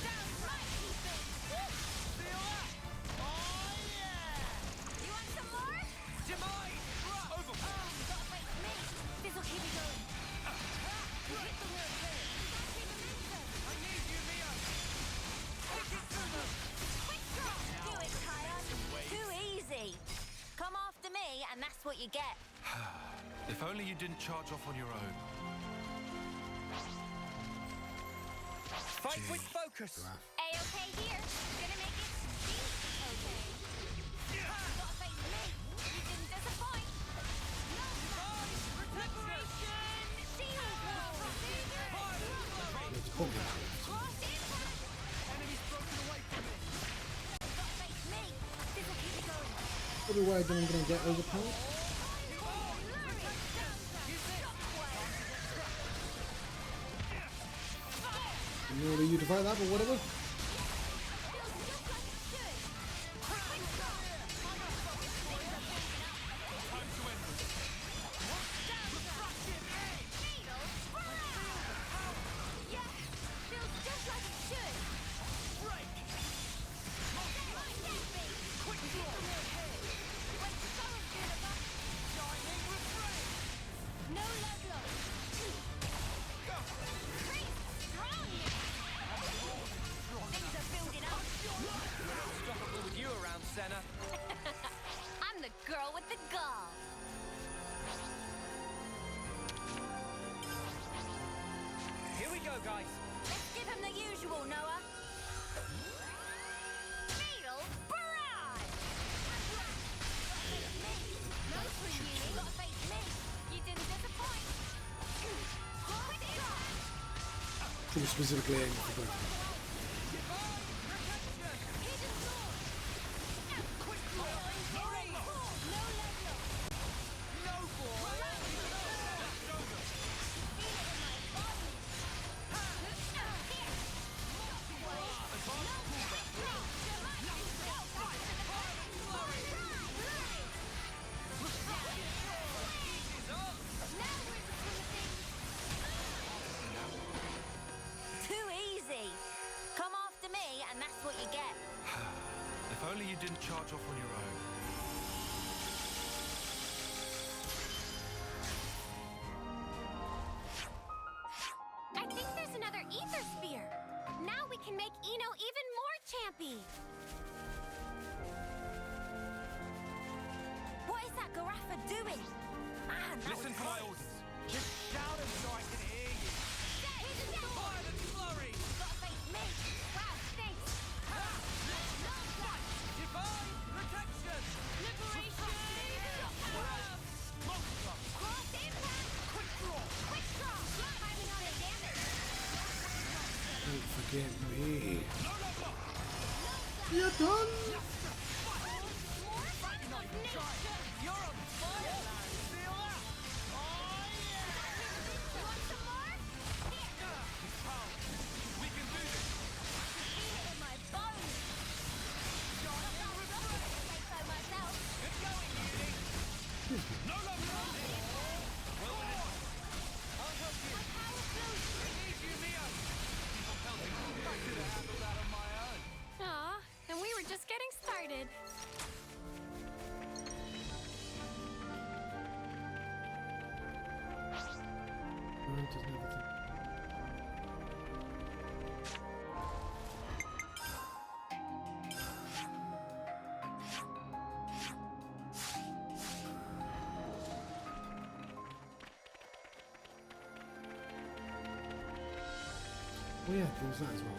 Down right, Ethan.
Feel that? Oh yeah!
You want some more?
Demise. Over.
Gotta face me. This'll keep me going.
Hit the wall here. I need you, Mia. Take it to them.
Quick drop. Do it, Kyan. Too easy. Come after me, and that's what you get.
If only you didn't charge off on your own.
Fight with focus.
A-OK here. Gonna make it okay. Gotta face me. You didn't disappoint. Liberation! Shield wall!
It's probably
Cross impact!
Enemies broken away from me.
Gotta face me. This'll keep me going.
probably where then I'm going to get overpowered. In order you to fight that, but whatever.
I'm the girl with the gall.
Here we go, guys.
Let's give him the usual, Noah. Fatal barrage! No for you. Gotta face me. You didn't disappoint. Quick shot.
Should be specifically aiming for both.
Too easy. Come after me, and that's what you get.
If only you didn't charge off on your own.
I think there's another ether sphere. Now we can make Eno even more champy. What is that Garaffa doing? Man, that
Listen
was
to my
close.
orders. Just shout them so I can hear you. Violent flurry.
Gotta face me. Wow, thanks.
Divine protection.
Liberation! Cross impact!
Quick draw.
Quick draw! Timing on the damage!
Don't forget me. You're done!
You're on fire, man. Feel that? Oh, yeah.
You want some more? Here!
We can do this.
Feel it in my bones! Say so myself.
Good going, Uni. No love lost. Well, I'll help you.
My power flows
I need you, Mia. I'm helping. I could have handled that on my own.
Aw, and we were just getting started.
Oh yeah, there was that as well.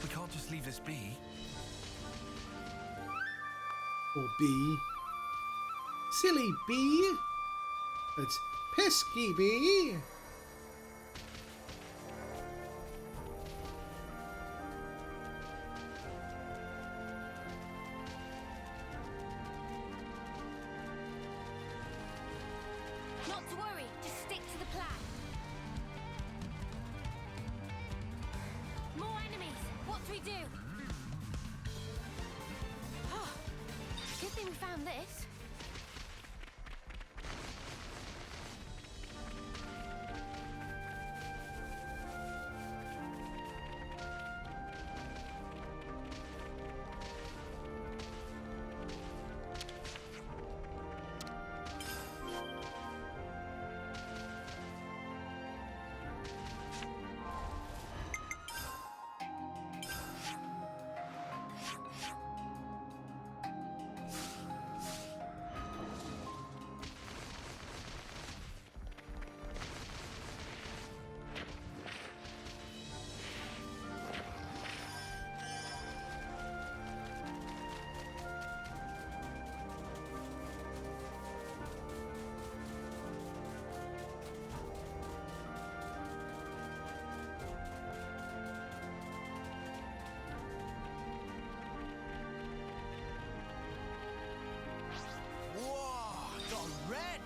We can't just leave this be.
Or bee. Silly bee! It's pesky bee!
Not to worry, just stick to the plan. More enemies! What do we do? Oh, good thing we found this.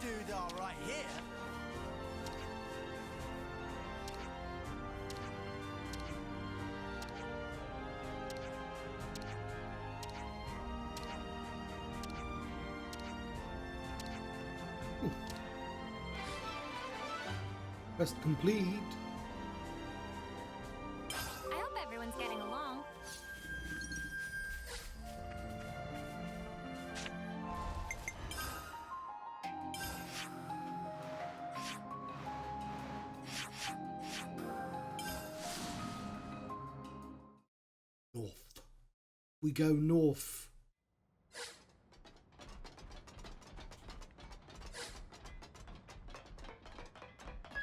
Dude, all right here.
Quest complete.
I hope everyone's getting along.
North. We go north.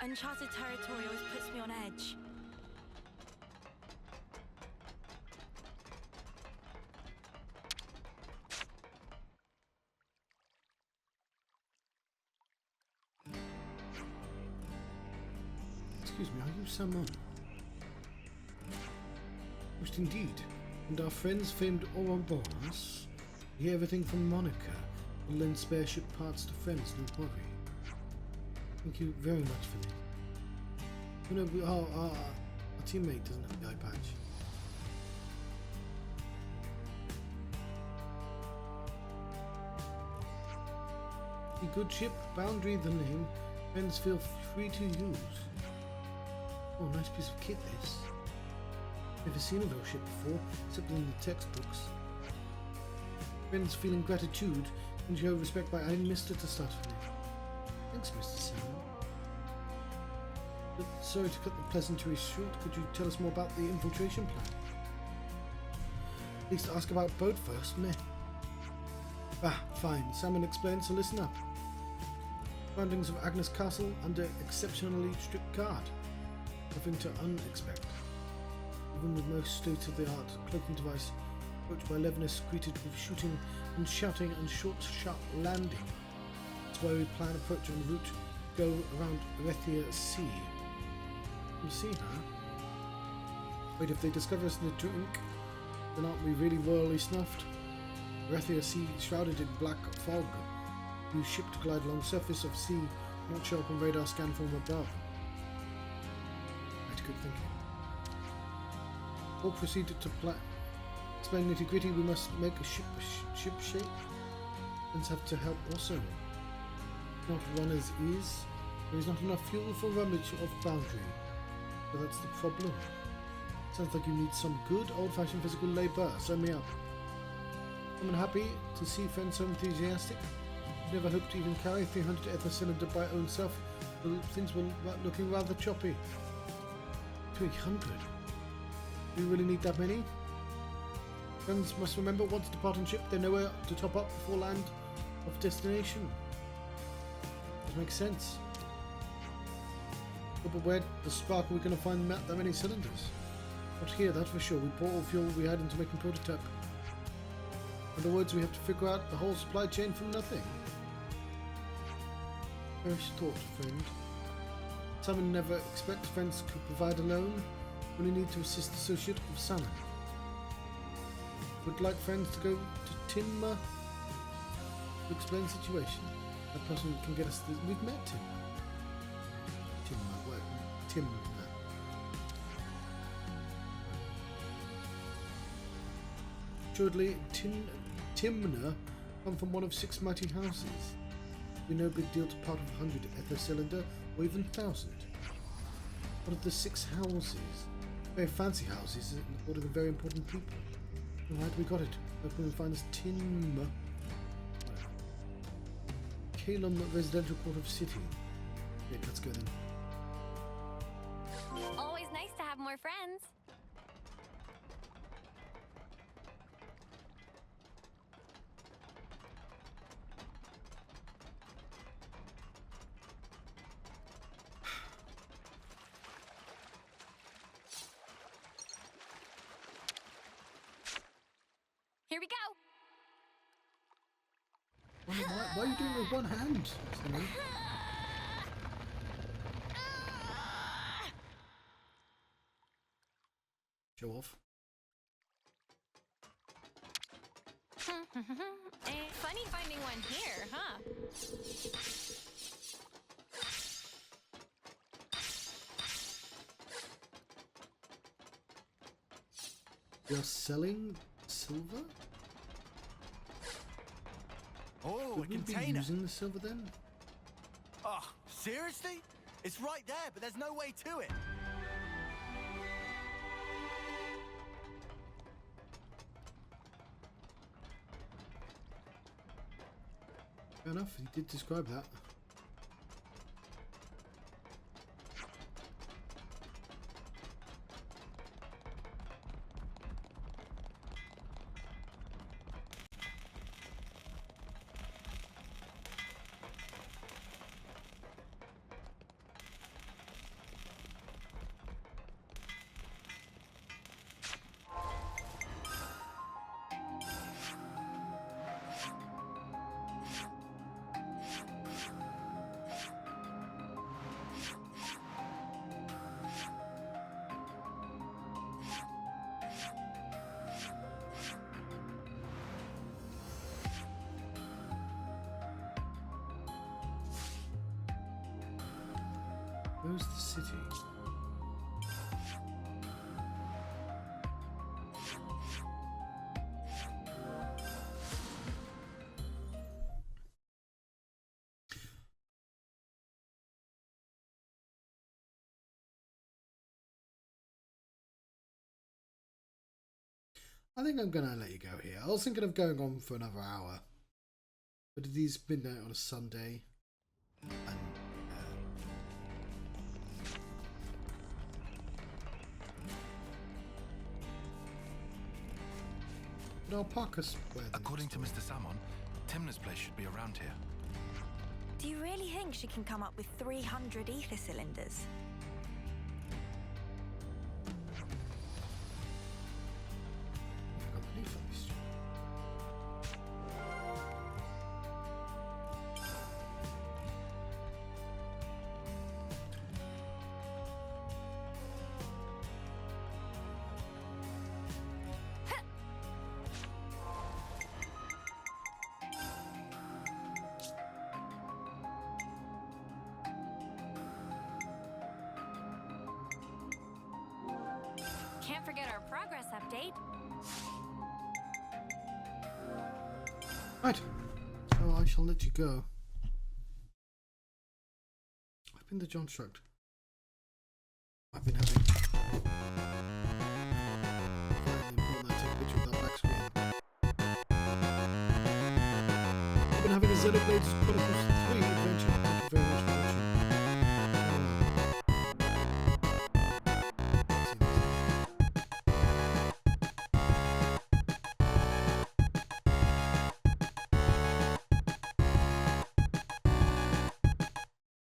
Uncharted territory always puts me on edge.
Excuse me, are you someone? Most indeed. And our friends famed Ouroboros. We hear everything from Monica. We'll lend spare ship parts to friends, don't worry. Thank you very much for this. You know, our teammate doesn't have the eye patch. A good ship, Boundary the name. Friends feel free to use. Oh, nice piece of kit this. Never seen a real ship before, except in the textbooks. Friends feeling gratitude and show respect by adding Mr. to start with me. Thanks, Mr. Sam. But sorry to cut the pleasantries short, could you tell us more about the infiltration plan? At least ask about boat first, meh. Ah, fine. Sam will explain, so listen up. Surroundings of Agnes Castle under exceptionally strict guard. Nothing to unexpect. Even with most state-of-the-art cloaking device, approached by Levinus, greeted with shooting and shouting and short, sharp landing. That's why we plan approach en route, go around Rethia Sea. You see, huh? Wait, if they discover us in the drink, then aren't we really royally snuffed? Rethia Sea shrouded in black fog. New ship to glide along surface of sea, not show up on radar scan from above. Right, good thinking. All proceeded to explain nitty gritty. We must make a ship shape. Friends have to help also. Not run as is. There is not enough fuel for rummage of Boundary. So that's the problem. Sounds like you need some good old-fashioned physical labour. Sign me up. I'm happy to see friends so enthusiastic. Never hoped to even carry 300 ether cylinder by own self. But things were looking rather choppy. 300? Do you really need that many? Friends must remember, once departing ship, they know where to top up before land. of destination. That makes sense. But where the spark are we going to find that many cylinders? Not here, that's for sure. We brought all fuel we had into making prototype. In other words, we have to figure out the whole supply chain from nothing. First thought, friend. Simon never expect friends could provide alone. Only need to assist associate of Simon. Would like friends to go to Timma to explain the situation. That person can get us. We've met Tim. Timma, what? Timma. Assuredly, Timna come from one of 6 mighty houses. We no big deal to part of 100 ether cylinder or even 1,000. One of the 6 houses, very fancy houses, ordered the very important people. Alright, we got it. Hope we can find this Timma. Kalon residential quarter of city. Yeah, let's go then.
Always nice to have more friends. Here we go.
Why are you doing it with one hand? Simon? Show off.
Funny finding one here, huh?
You're selling silver?
Oh,
Would
a
we be
container.
using the silver then?
Oh, seriously? It's right there, but there's no way to it.
Fair enough, he did describe that. Where's the city? I think I'm gonna let you go here. I was thinking of going on for another hour, but it is midnight on a Sunday, and but I'll park us where.
According to Mr. Salmon, Timna's place should be around here.
Do you really think she can come up with 300 ether cylinders? Can't forget our progress update.
Right. So I shall let you go. I've been to Johnstruct. I've been having. I've been having a Xenoblade Chronicles 3